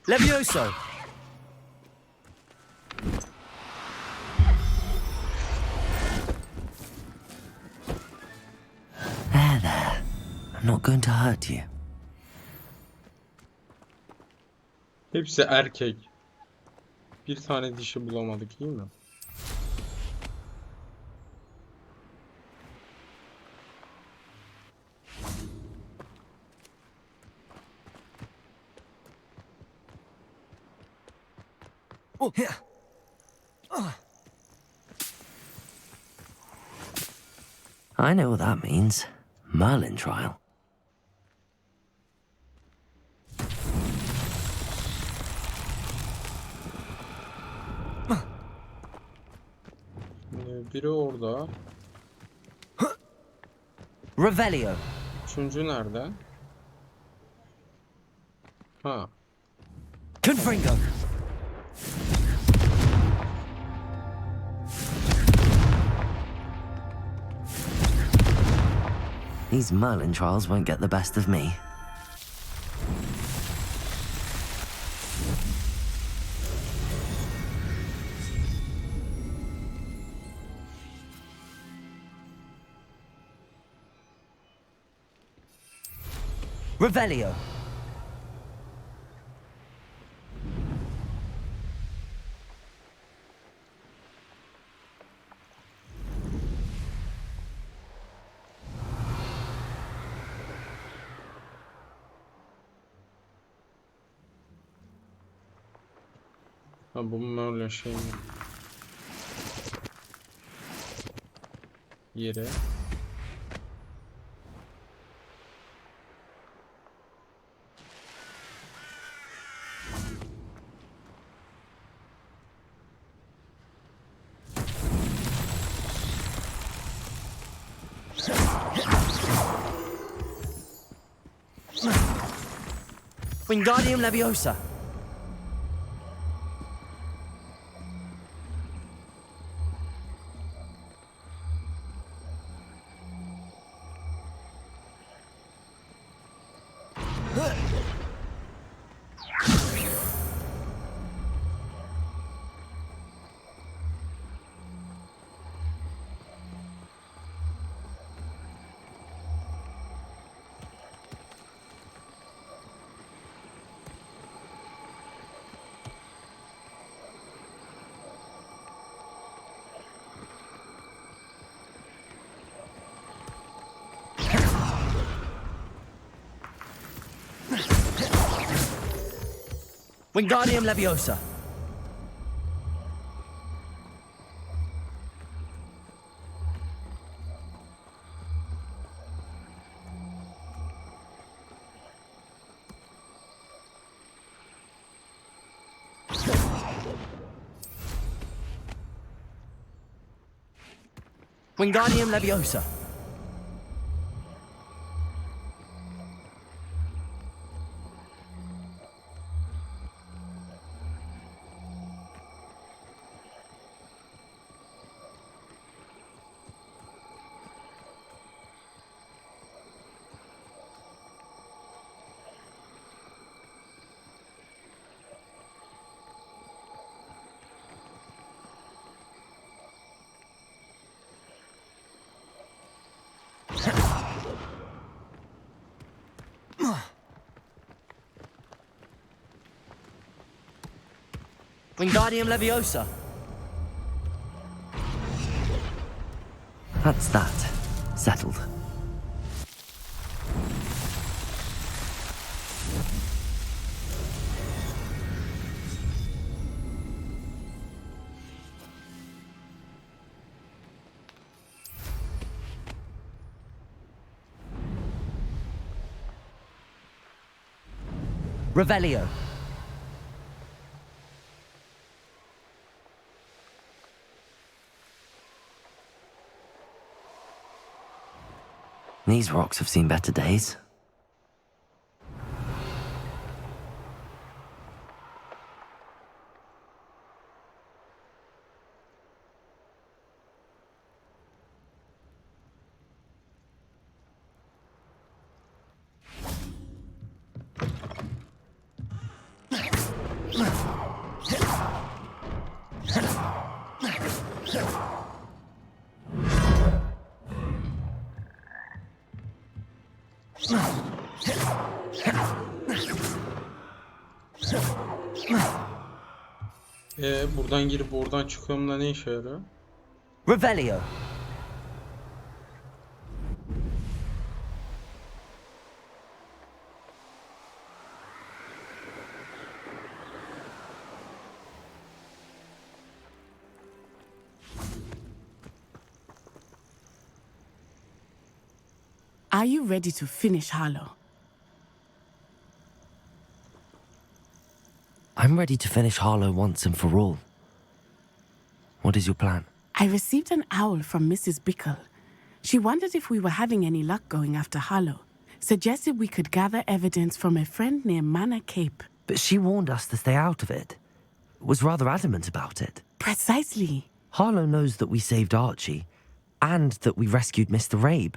Levioso. There. I'm not going to hurt you. Hepsi erkek. Bir tane dişi bulamadık, iyi mi? Oh, here. I know what that means. Merlin trial. Biri orada. Revelio. Üçüncü nerede? Ha. Confringo. These Merlin trials won't get the best of me. Revelio. Ha, bu Merlin şey mi? Yere. Wingardium Leviosa. Wingardium Leviosa. Wingardium Leviosa. Wingardium Leviosa. That's that. Settled. Revelio. These rocks have seen better days. Buradan girip oradan çıkıyorum da ne işe yarıyor? Revelio. Are you ready to finish Harlow? I'm ready to finish Harlow once and for all. What is your plan? I received an owl from Mrs. Bickle. She wondered if we were having any luck going after Harlow. Suggested we could gather evidence from a friend near Manor Cape. But she warned us to stay out of it. Was rather adamant about it. Precisely. Harlow knows that we saved Archie, and that we rescued Mr. Rabe.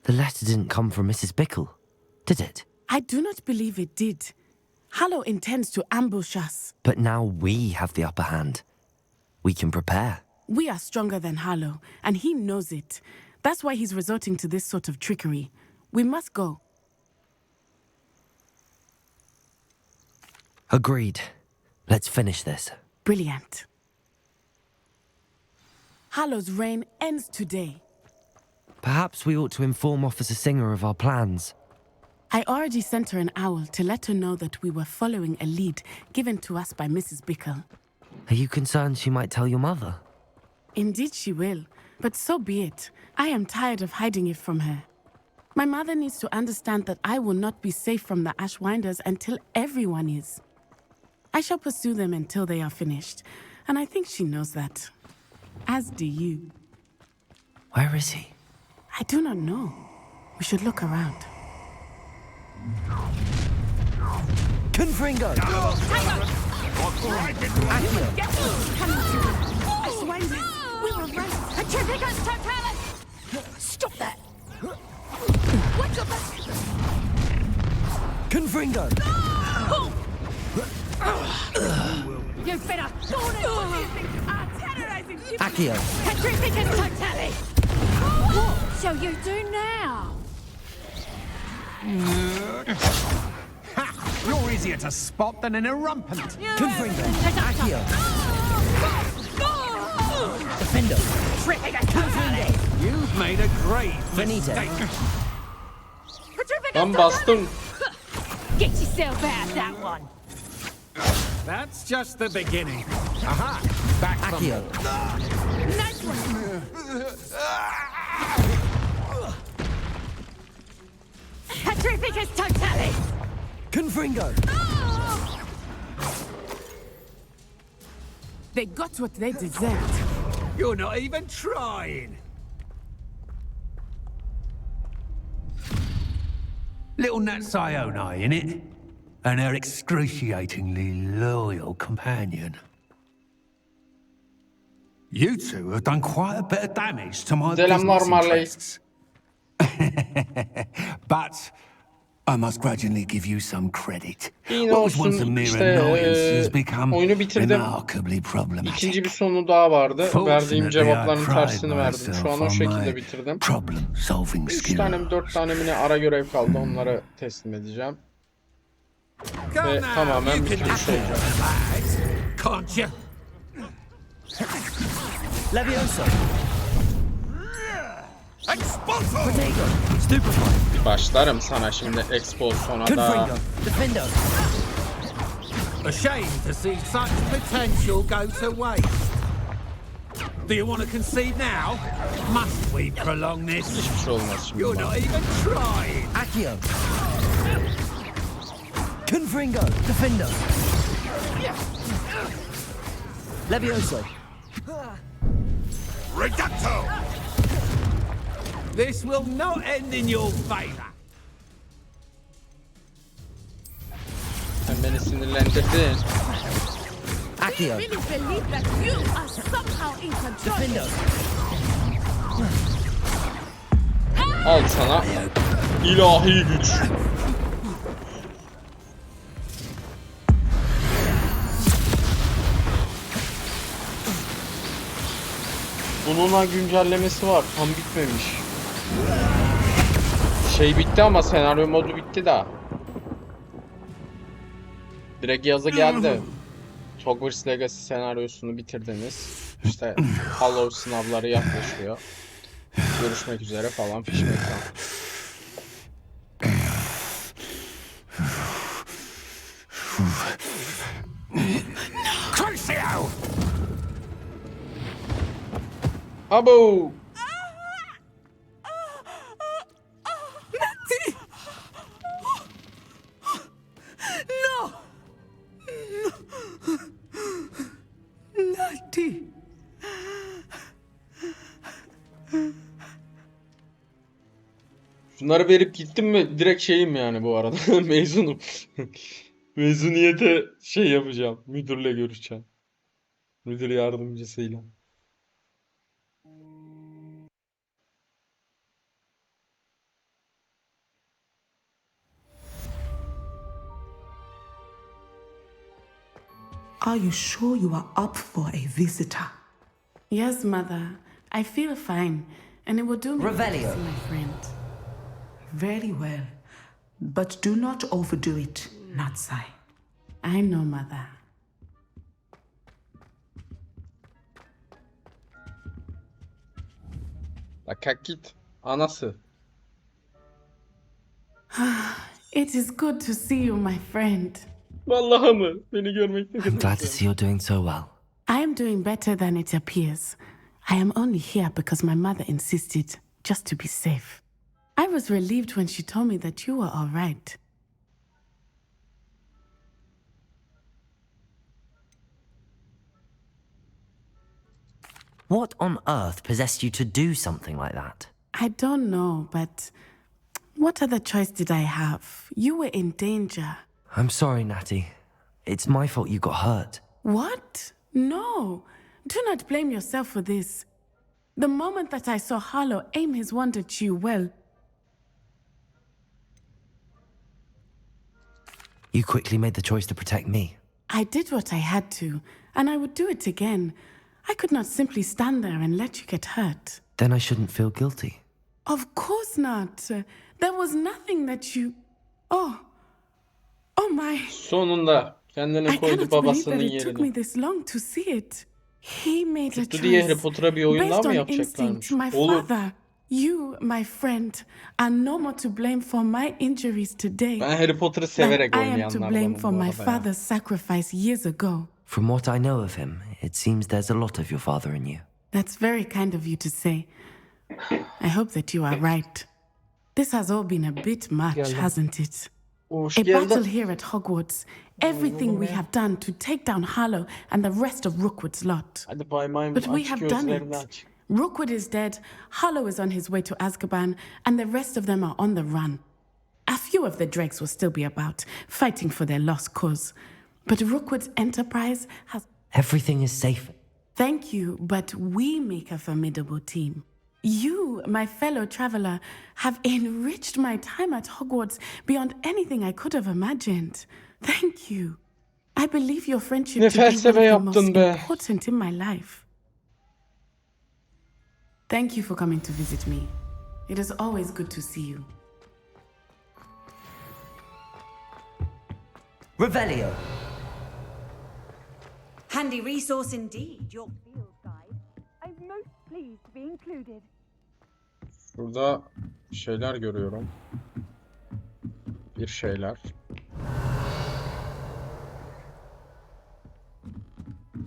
The letter didn't come from Mrs. Bickle, did it? I do not believe it did. Harlow intends to ambush us. But now we have the upper hand. We can prepare. We are stronger than Harlow, and he knows it. That's why he's resorting to this sort of trickery. We must go. Agreed. Let's finish this. Brilliant. Harlow's reign ends today. Perhaps we ought to inform Officer Singer of our plans. I already sent her an owl to let her know that we were following a lead given to us by Mrs. Bickle. Are you concerned she might tell your mother? Indeed she will, but so be it. I am tired of hiding it from her. My mother needs to understand that I will not be safe from the Ashwinders until everyone is. I shall pursue them until they are finished, and I think she knows that. As do you. Where is he? I do not know. We should look around. Confringo! Ashwinders! We were right! Atrificus totalis! Stop that! What's up? Confringo! You've been a thorn in my terrorizing people! Accio! Atrificus totalis! What shall you do now? You're easier to spot than an erumpent. Confringo! Accio! Defendo! Confringo! You've made a great Finito! Lan bastım. Get yourself out of that one! That's just the beginning. Aha! Back from Accio! Nice one! Atrificus totalis! Confringo! They got what they deserved. You're not even trying. Little Nat Sione, innit? And her excruciatingly loyal companion. You two have done quite a bit of damage to my business interests. But I must grudgingly give you some credit. Yine What was once a olsun mere işte annoyance has become oyunu bitirdim. remarkably problematic. İkinci bir sonu daha vardı. Verdiğim Fortunately, I cevapların pride tersini verdim. Şu an o myself on şekilde my bitirdim. problem solving 3 tane mi 4 tane mi ne ara görev kaldı. Onları teslim edeceğim. Ve tamamen bitirmiş olacağım. Can't you? Levioso! Expulso! Protego! Stupefy! Başlarım sana şimdi Expo sonra da. Confringo! Defendo! A shame to see such potential go to waste. Do you want to concede now? Must we prolong this? Hiçbir şey olmaz şimdi. You're not even trying. Accio! Confringo, Defender. Levioso. Reducto! This will not end in your favor. Sen beni sinirlendirdin. Accio. Really believe that you are somehow in control. Defender. Al sana ilahi güç. Bununla güncellemesi var. Tam bitmemiş. Şey bitti ama senaryo modu bitti daha. Direkt yazı geldi. Hogwarts Legacy senaryosunu bitirdiniz. İşte Hollow sınavları yaklaşıyor. Görüşmek üzere falan fişmek falan. Crucio! Abo! No! Natty! Şunları verip gittim mi direkt şeyim yani bu arada. Mezunum. Mezuniyete şey yapacağım. Müdürle görüşeceğim. Müdür yardımcısıyla. Are you sure you are up for a visitor? Yes, Mother. I feel fine, and it will do me Revelio. good, my friend. Very well. But do not overdo it, Natsai. I know, Mother. Bak kalk git. Anası. It is good to see you, my friend. Vallahi mı? Beni görmek ne I'm kadar glad to güzel. see you're doing so well. I am doing better than it appears. I am only here because my mother insisted, just to be safe. I was relieved when she told me that you were all right. What on earth possessed you to do something like that? I don't know, but what other choice did I have? You were in danger. I'm sorry, Natty. It's my fault you got hurt. What? No. Do not blame yourself for this. The moment that I saw Harlow aim his wand at you, well, You quickly made the choice to protect me. I did what I had to, and I would do it again. I could not simply stand there and let you get hurt. Then I shouldn't feel guilty. Of course not. There was nothing that you... Oh. Oh my. Sonunda kendini I koydu cannot believe babasının that it took me yerine. this long to see it. He made a Tuttu diye Harry choice Potter'a bir oyun daha based mı on yapacaklarmış? instinct. My Olur. father, you, my friend, are no more to blame for my injuries today. Ben Harry Potter'ı than severek I am to blame oynayanlardanım for bu my arada ya. father's sacrifice years ago. From what I know of him, it seems there's a lot of your father in you. That's very kind of you to say. I hope that you are right. This has all been a bit much, Geldim. hasn't it? Hoş A geldin. battle here at Hogwarts. Everything we have done to take down Harlow and the rest of Rookwood's lot. Hadi parmağım But we aç, have done gözlerini it. aç. Rookwood is dead, Harlow is on his way to Azkaban, and the rest of them are on the run. A few of the dregs will still be about, fighting for their lost cause. But Rookwood's enterprise has... Everything is safe. Thank you, but we make a formidable team. You, my fellow traveler, have enriched my time at Hogwarts beyond anything I could have imagined. Thank you. I believe your friendship Ne to be one of felsefe the yaptın most be. important in my life. Thank you for coming to visit me. It is always good to see you. Revelio. Handy resource indeed, your field guide. I'm most pleased to be included. Burada şeyler görüyorum. Bir şeyler.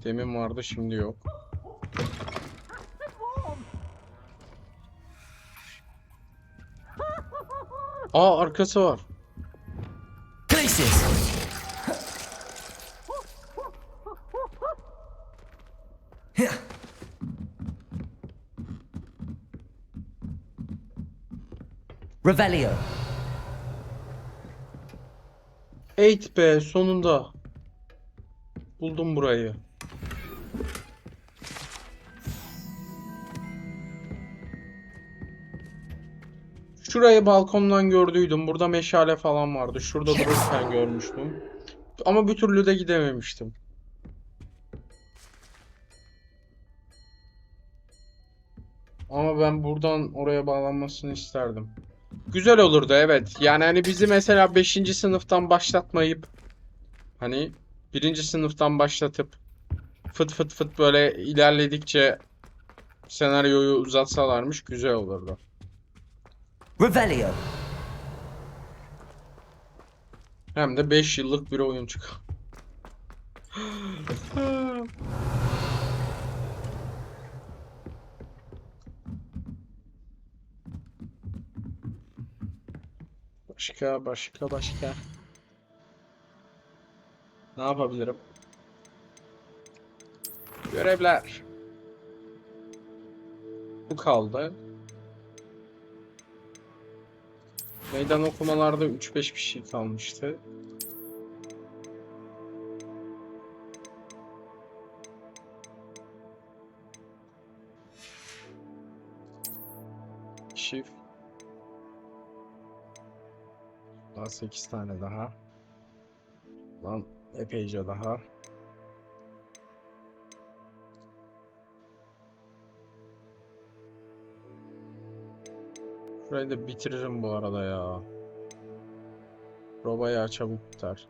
Demin vardı, şimdi yok. Aa, arkası var. Stasis! Here. Revelio. 8 be sonunda. Buldum burayı. Şurayı balkondan gördüydüm. Burada meşale falan vardı. Şurada dururken görmüştüm. Ama bir türlü de gidememiştim. Ama ben buradan oraya bağlanmasını isterdim. Güzel olurdu evet. Yani hani bizi mesela 5. sınıftan başlatmayıp hani 1. sınıftan başlatıp fıt fıt fıt böyle ilerledikçe senaryoyu uzatsalarmış güzel olurdu. Revelio. Hem de 5 yıllık bir oyun çıkar. Başka. Ne yapabilirim? Görevler. Bu kaldı. Meydan okumalarda 3-5 bir şey kalmıştı. Çift. Daha 8 tane daha. Lan epeyce daha. Şurayı da bitiririm bu arada ya. Bayağı çabuk biter.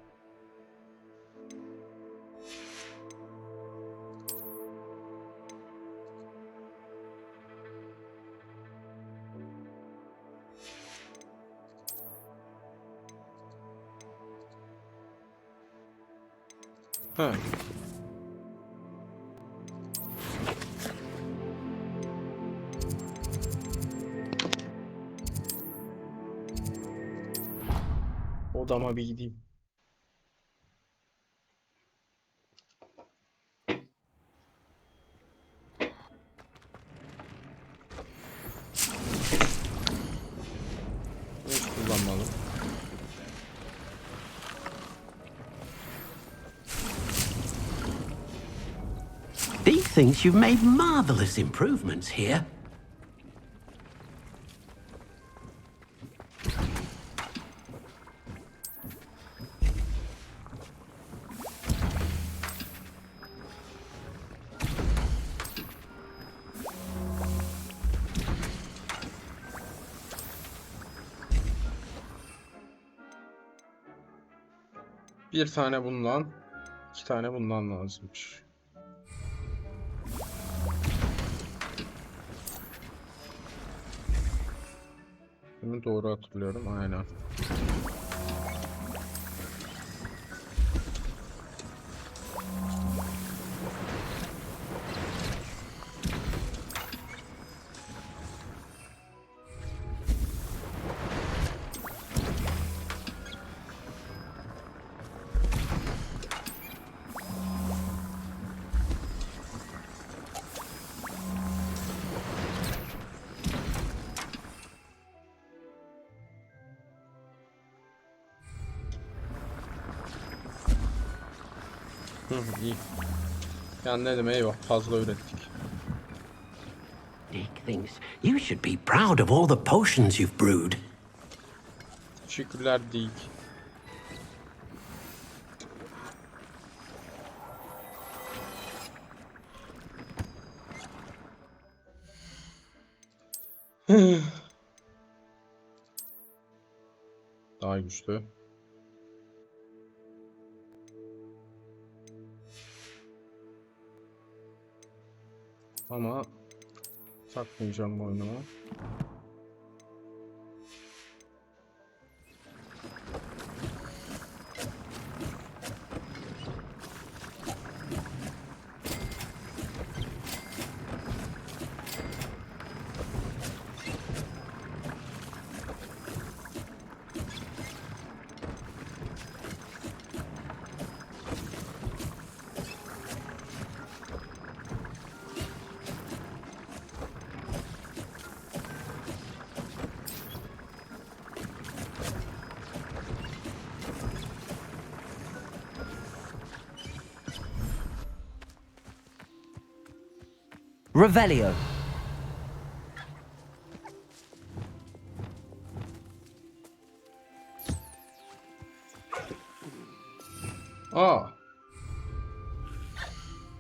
Ha. Odama bir gideyim. Hiç kullanmadım. Dee thinks you've made marvelous improvements here. Bir tane bundan, 2 tane bundan lazımmış. Bunu doğru hatırlıyorum, aynen. İyi. Yani dedim eyvah fazla ürettik. Dick thinks you should be proud of all the potions you've brewed. Teşekkürler Dick. Daha güçlü. Ama takmayacağım boynuma. Revelio. Aa.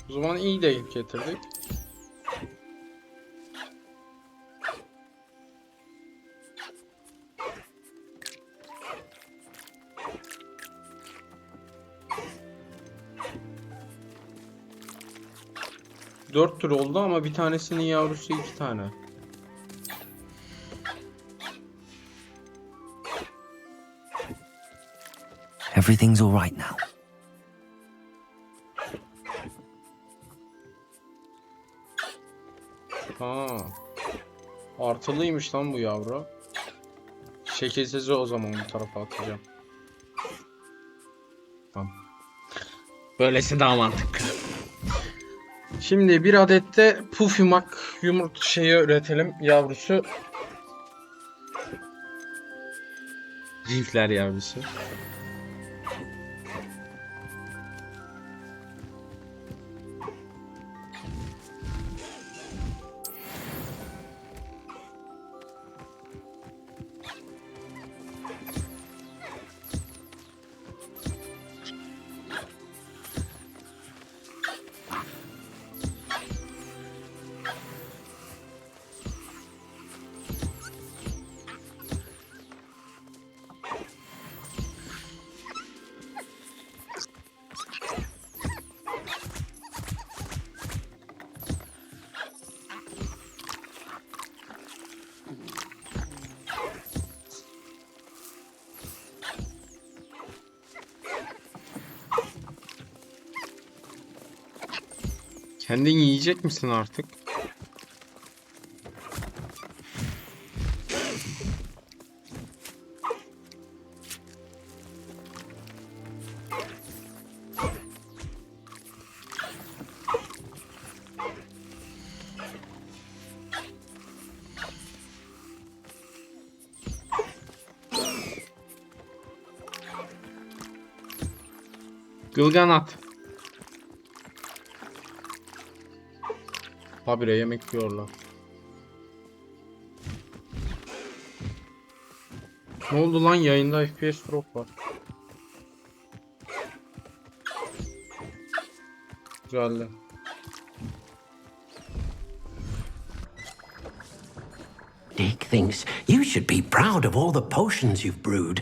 O zaman iyi de getirdik. Dört tür oldu ama bir tanesinin yavrusu 2 tane. Everything's all right now. Ha. Artılıymış lan bu yavru. Şekilsizi o zaman bu tarafa atacağım. Tamam. Böylesi daha mantıklı. Şimdi bir adette pufimak yumurta şeyi üretelim yavrusu. Cifler yavrusu. Kendin yiyecek misin artık? Gılganat. Habire yemek yiyorlar. Ne oldu lan, yayında FPS drop var. Güzeldi. Dick thinks you should be proud of all the potions you've brewed.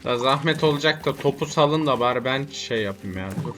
Ya zahmet olacak da topu salın da bari ben şey yapayım ya, dur.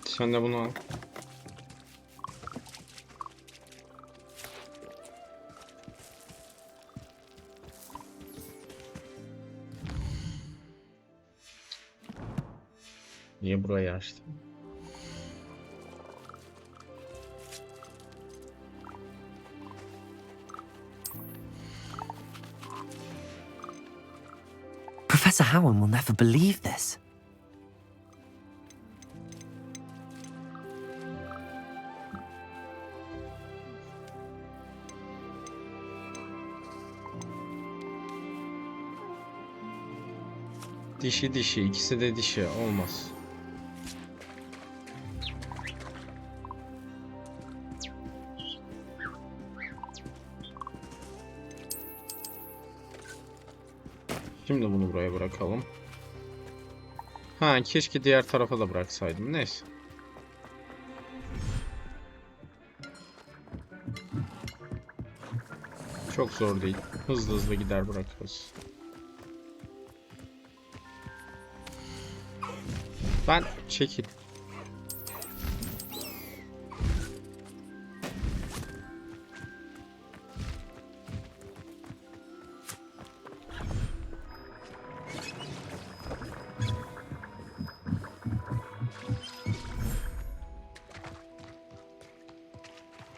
Sen de bunu al. Niye burayı açtın? Professor Howard will never believe this. Dişi dişi. İkisi de dişi. Olmaz. Şimdi bunu buraya bırakalım. Ha, keşke diğer tarafa da bıraksaydım. Neyse. Çok zor değil. Hızlı hızlı gider bırakırız. Ben çekil.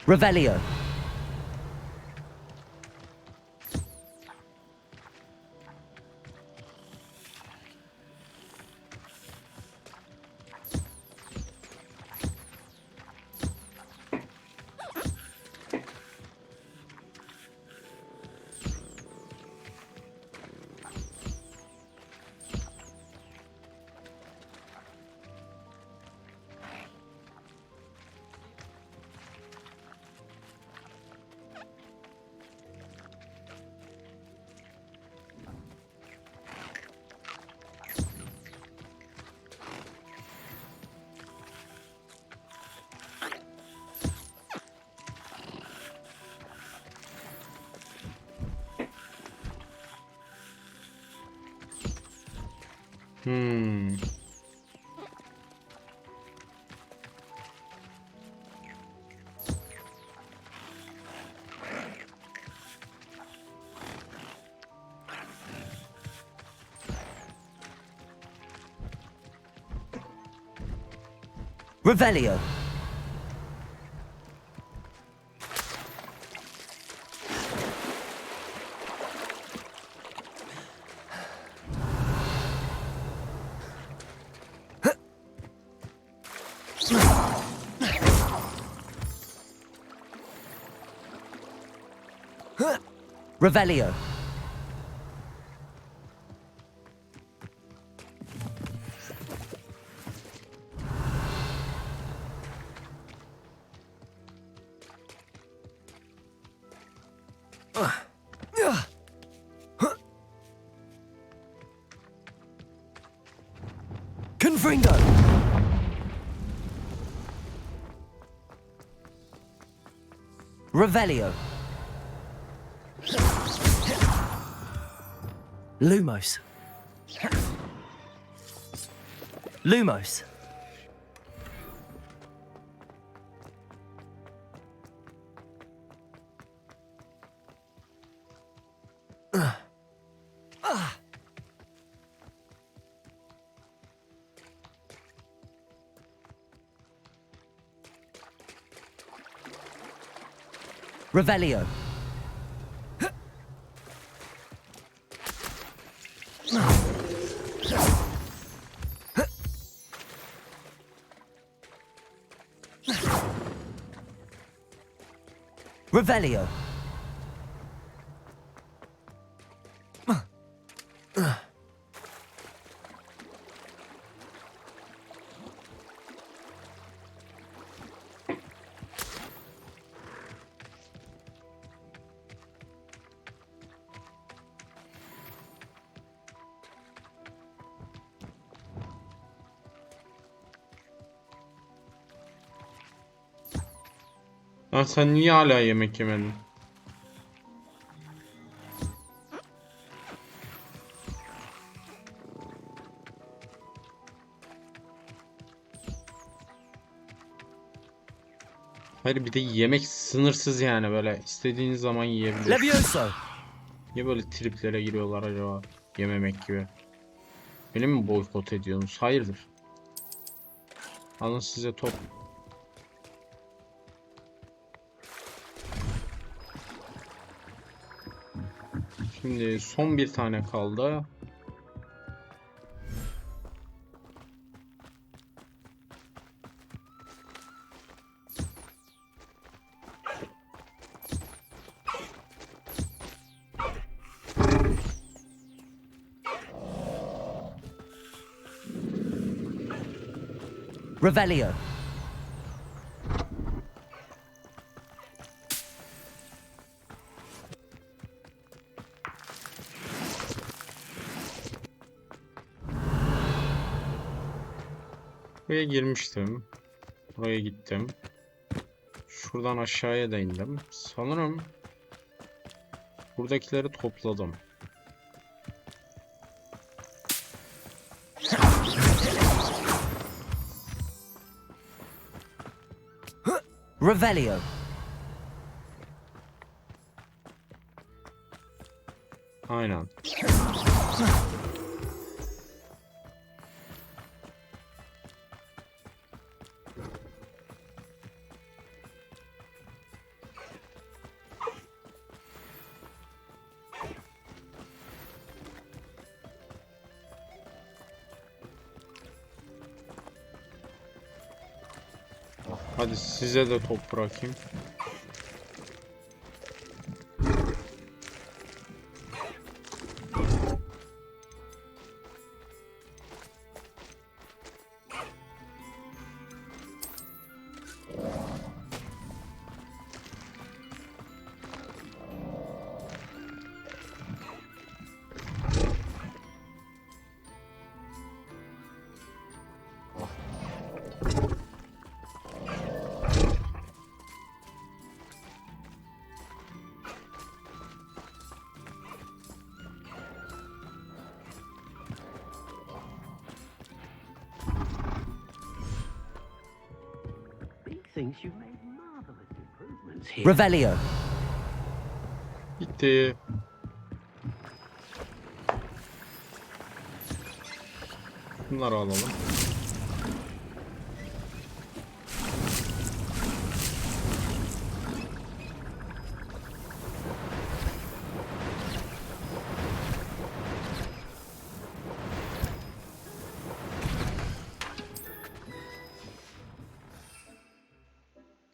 Revelio. Revelio. Revelio. Confringo. Revelio. Lumos. Lumos. Revelio. Revelio. Lan sen niye hala yemek yemedin? Hayır, bir de yemek sınırsız yani, böyle istediğiniz zaman yiyebiliyorsunuz. Levioso. Niye böyle triplere giriyorlar acaba? Yememek gibi. Beni mi boykot ediyorsunuz? Hayırdır? Alın size top. Şimdi son bir tane kaldı. Revelio. Buraya girmiştim. Buraya gittim. Şuradan aşağıya da indim. Sanırım buradakileri topladım. Revelio. Aynen. Hadi size de top bırakayım. Thinks you've made marvelous improvements here. Revelio. Gitti. Bunları alalım.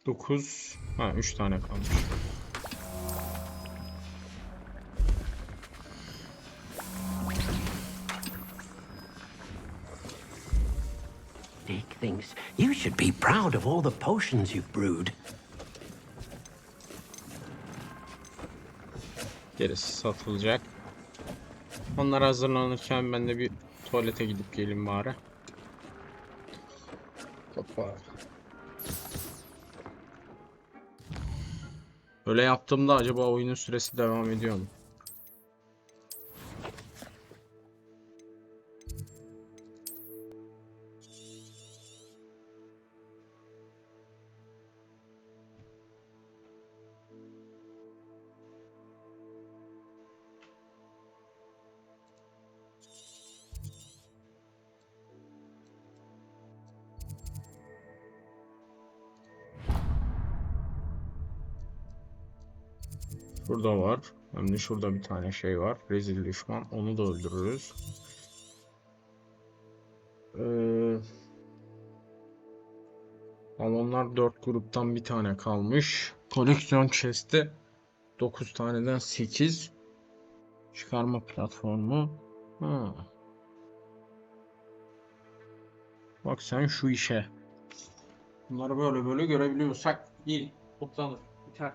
Dokuz. Ha, 3 tane kalmış. Dick thinks you should be proud of all the potions you've brewed. Gerisi satılacak. Onlar hazırlanırken ben de bir tuvalete gidip geleyim bari. Hoppa. Öyle yaptığımda acaba oyunun süresi devam ediyor mu? Burada var. Hem de şurada bir tane şey var. Rezil düşman. Onu da öldürürüz. Balonlar 4 gruptan bir tane kalmış. Koleksiyon chest'i 9 taneden 8. Çıkarma platformu. Ha. Bak sen şu işe. Bunları böyle böyle görebiliyorsak iyi. Toplanır. Biter.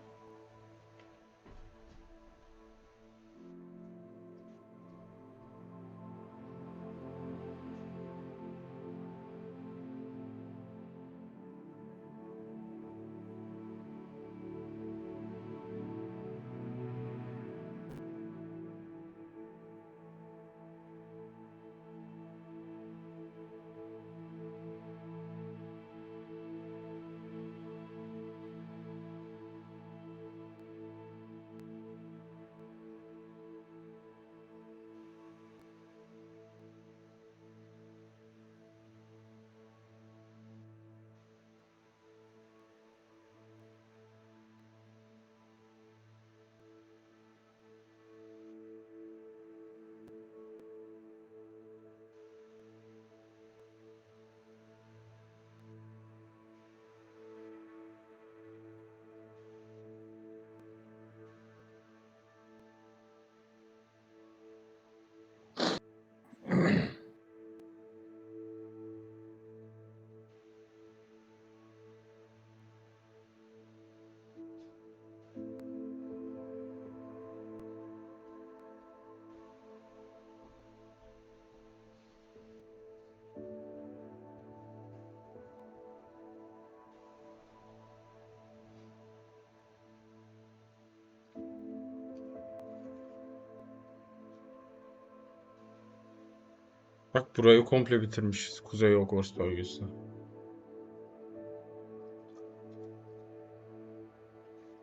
Bak burayı komple bitirmişiz. Kuzey Hogwarts bölgesi.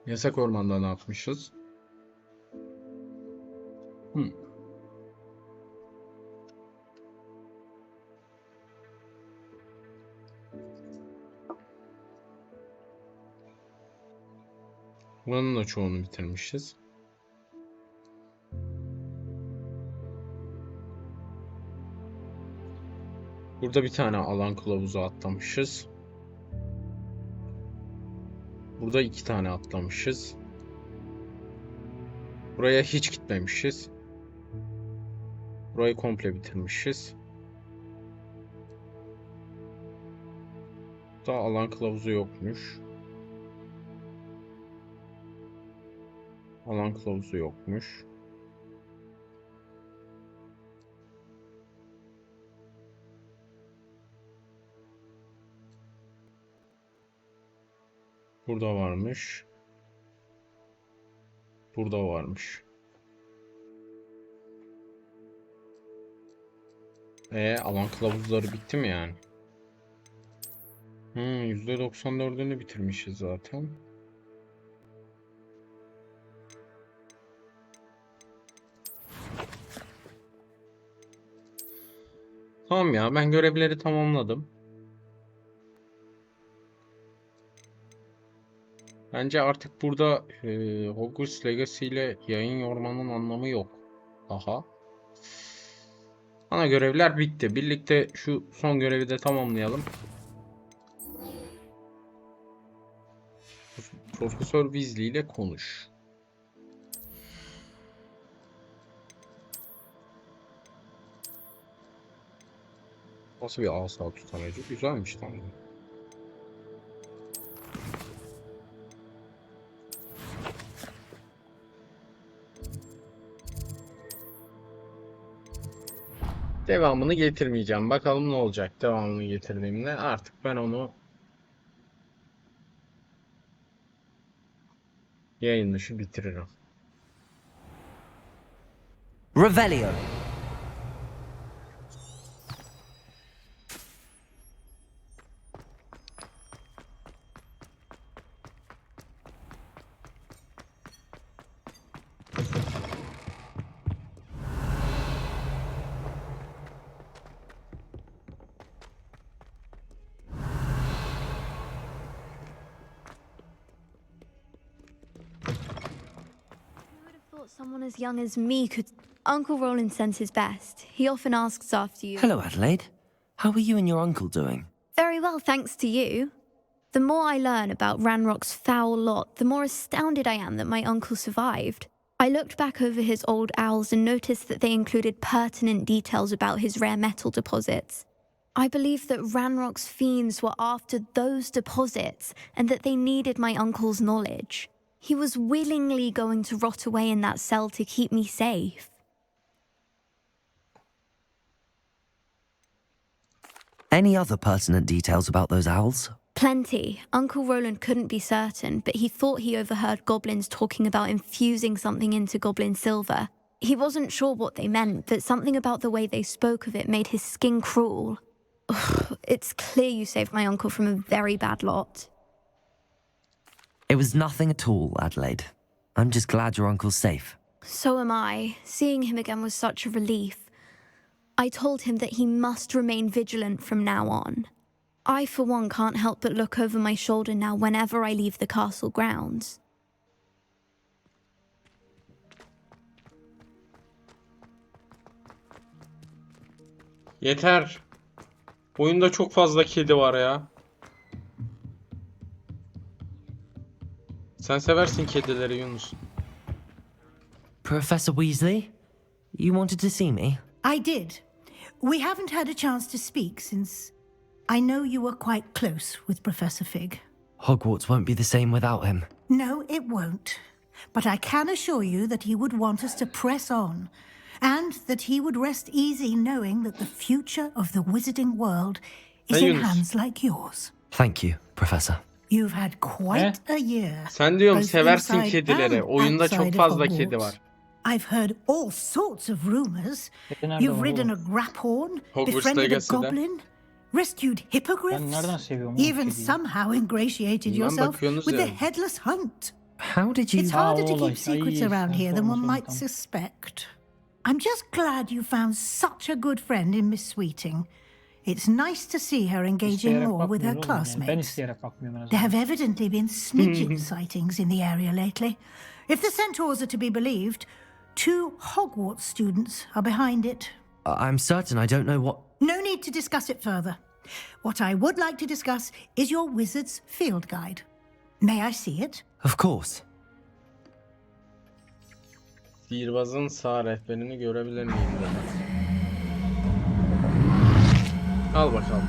Yasak Orman'da ne yapmışız? Buranın da çoğunu bitirmişiz. Burada bir tane alan kılavuzu atlamışız. Burada 2 tane atlamışız. Buraya hiç gitmemişiz. Burayı komple bitirmişiz. Daha alan kılavuzu yokmuş. Alan kılavuzu yokmuş. Burada varmış. Burada varmış. Alan kılavuzları bitti mi yani? %94'ünü bitirmişiz zaten. Tamam ya, ben görevleri tamamladım. Bence artık burada Hogwarts Legacy ile yayın yormanın anlamı yok. Aha. Ana görevler bitti. Birlikte şu son görevi de tamamlayalım. Profesör Weasley ile konuş. Nasıl bir asa tutamacı? Güzelmiş tamam. Devamını getirmeyeceğim. Bakalım ne olacak devamını getirdiğimde. Artık ben onu yayın dışı bitiririm. Revelio. Someone as young as me could... Uncle Roland sends his best. He often asks after you. Hello, Adelaide. How are you and your uncle doing? Very well, thanks to you. The more I learn about Ranrock's foul lot, the more astounded I am that my uncle survived. I looked back over his old owls and noticed that they included pertinent details about his rare metal deposits. I believe that Ranrock's fiends were after those deposits and that they needed my uncle's knowledge. He was willingly going to rot away in that cell to keep me safe. Any other pertinent details about those owls? Plenty. Uncle Roland couldn't be certain, but he thought he overheard goblins talking about infusing something into goblin silver. He wasn't sure what they meant, but something about the way they spoke of it made his skin crawl. It's clear you saved my uncle from a very bad lot. It was nothing at all, Adelaide. I'm just glad your uncle's safe. So am I. Seeing him again was such a relief. I told him that he must remain vigilant from now on. I, for one, can't help but look over my shoulder now whenever I leave the castle grounds. Yeter. Oyunda çok fazla kedi var ya. Sen seversin kedileri Yunus. Professor Weasley, you wanted to see me? I did. We haven't had a chance to speak since I know you were quite close with Professor Fig. Hogwarts won't be the same without him. No, it won't. But I can assure you that he would want us to press on, and that he would rest easy knowing that the future of the wizarding world is in hands like yours. Thank you, Professor. You've had quite a year. Sen diyorum both seversin inside kedileri. and Oyunda outside çok of fazla kedi Hogwarts. var. I've heard all sorts of rumors. You've ridden a graphorn, befriended a goblin, rescued hippogriffs, even somehow ingratiated yourself with the headless hunt. How did you... It's harder to keep secrets around here than one might suspect. I'm just glad you found such a good friend in Miss Sweeting. It's nice to see her engaging more with her classmates. There have evidently been snitching sightings in the area lately. If the centaurs are to be believed, 2 Hogwarts students are behind it. I'm certain I don't know what... No need to discuss it further. What I would like to discuss is your wizard's field guide. May I see it? Of course. Sihirbazın sağ rehberini görebilir miyim dedi. Al bakalım.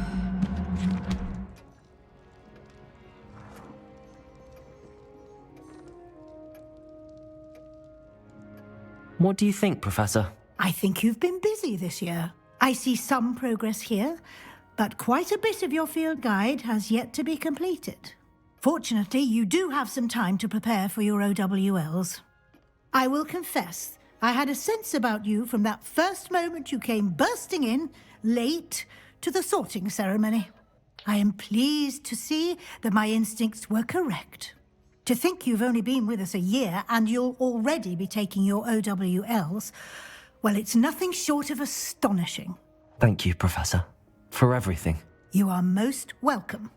What do you think, Professor? I think you've been busy this year. I see some progress here, but quite a bit of your field guide has yet to be completed. Fortunately, you do have some time to prepare for your OWLs. I will confess, I had a sense about you from that first moment you came bursting in, late, to the sorting ceremony. I am pleased to see that my instincts were correct. To think you've only been with us a year and you'll already be taking your OWLs, well, it's nothing short of astonishing. Thank you, Professor, for everything. You are most welcome.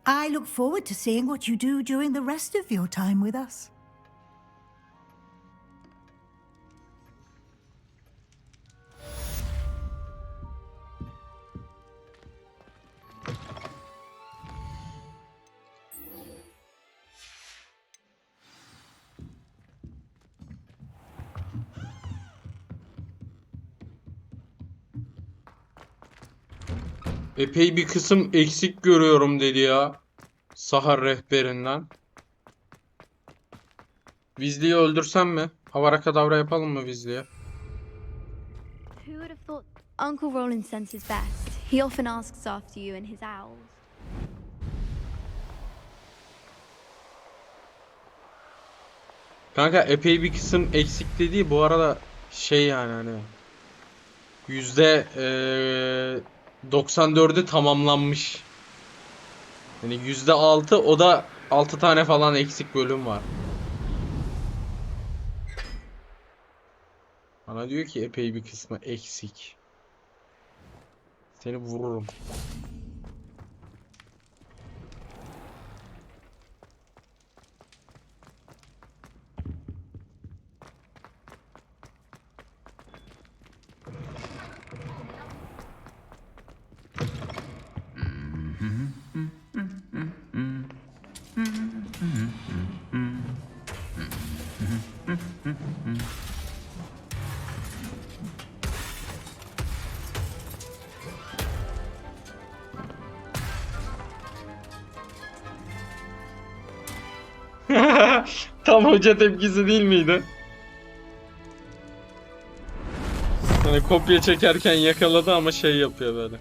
I look forward to seeing what you do during the rest of your time with us. Epey bir kısım eksik görüyorum dedi ya. Sahar rehberinden. Weasley'i öldürsem mi? Havara kadavra yapalım mı Weasley'e? Who would have thought Uncle Roland senses best? He often asks after you and his owls. Kanka epey bir kısım eksik dediği bu arada şey yani hani %94'ü tamamlanmış. Yani %6 o da 6 tane falan eksik bölüm var. Bana diyor ki epey bir kısmı eksik. Seni vururum. Tam hoca tepkisi değil miydi? Hani kopya çekerken yakaladı ama şey yapıyor böyle.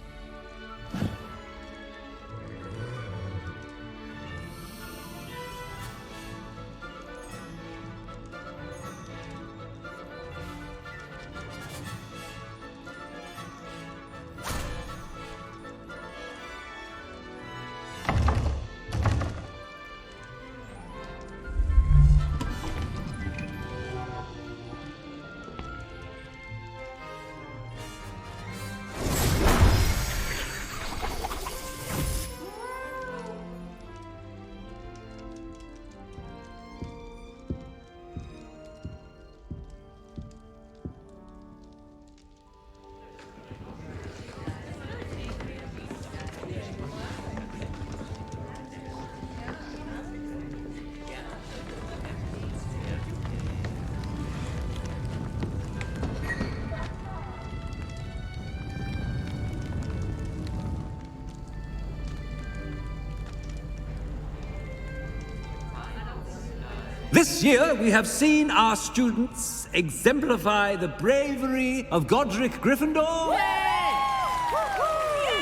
This year, we have seen our students exemplify the bravery of Godric Gryffindor.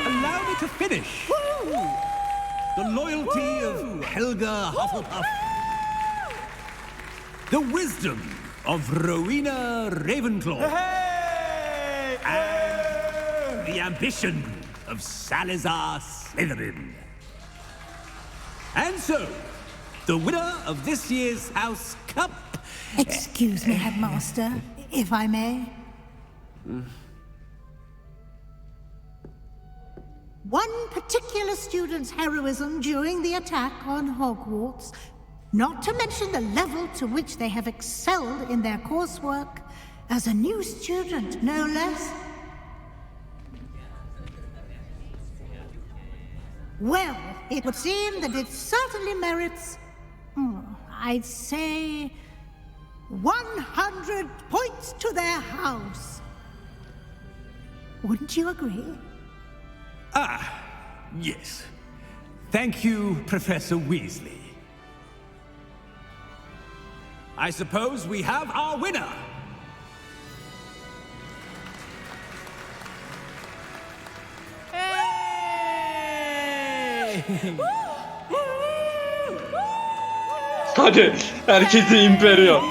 Allow me to finish. The loyalty of Helga Hufflepuff. The wisdom of Rowena Ravenclaw. And the ambition of Salazar Slytherin. And so, the winner of this year's House Cup... Excuse me, Headmaster, if I may. One particular student's heroism during the attack on Hogwarts, not to mention the level to which they have excelled in their coursework, as a new student, no less. Well, it would seem that it certainly merits, I'd say, 100 points to their house. Wouldn't you agree? Ah, yes. Thank you, Professor Weasley. I suppose we have our winner. Hadi herkesi imperiyor.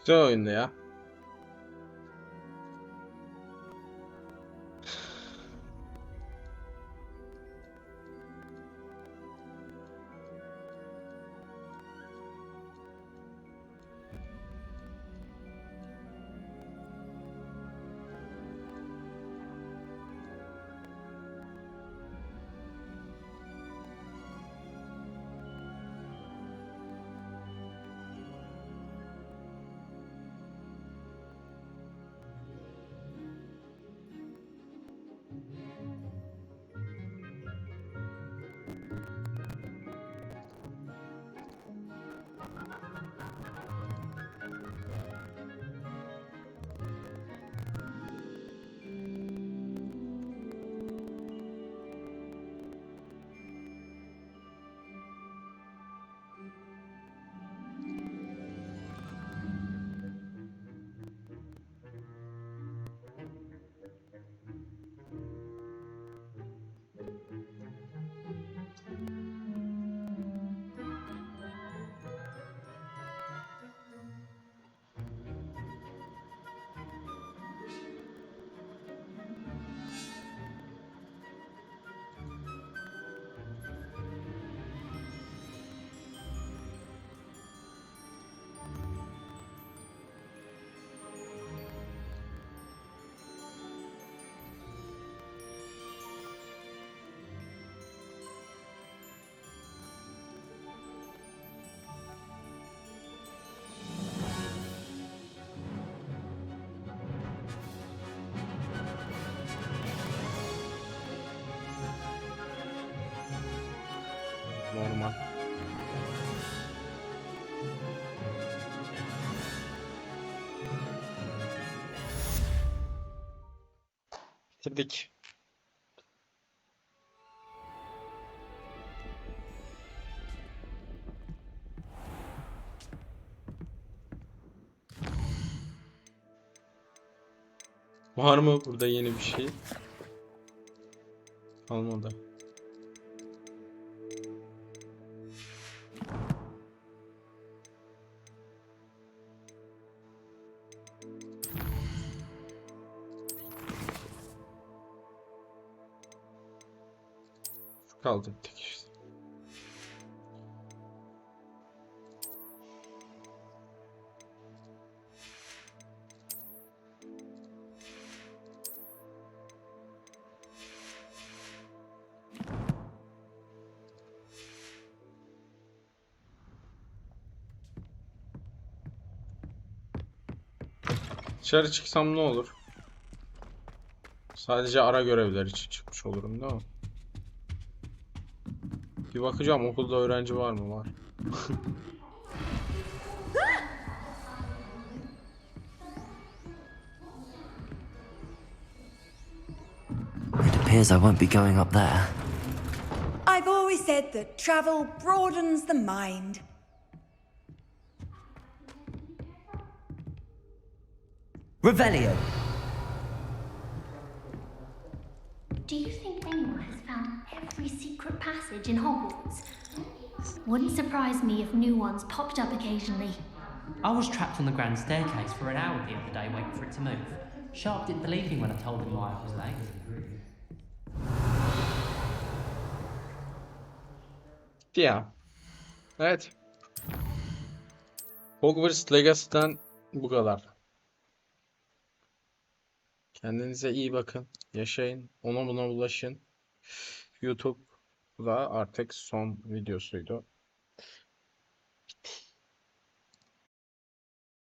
Güzel oyundu ya. Normal. Bitirdik. Var mı burada yeni bir şey? Kalmadı. Kaldı bir tek işte. Dışarı çıksam ne olur? Sadece ara görevler için çıkmış olurum değil mi? Bir bakacağım okulda öğrenci var mı? Var. It appears I won't be going up there. I've always said that travel broadens the mind. Revelio. Do you think anyone has found every secret passage in Hogwarts? Wouldn't surprise me if new ones popped up occasionally. I was trapped on the grand staircase for an hour the other day waiting for it to move. Sharp didn't believe me when I told him why I was late. Ya. Evet. Hogwarts Legacy'den bu kadar. Kendinize iyi bakın. Yaşayın. Ona buna bulaşın. YouTube da artık son videosuydu.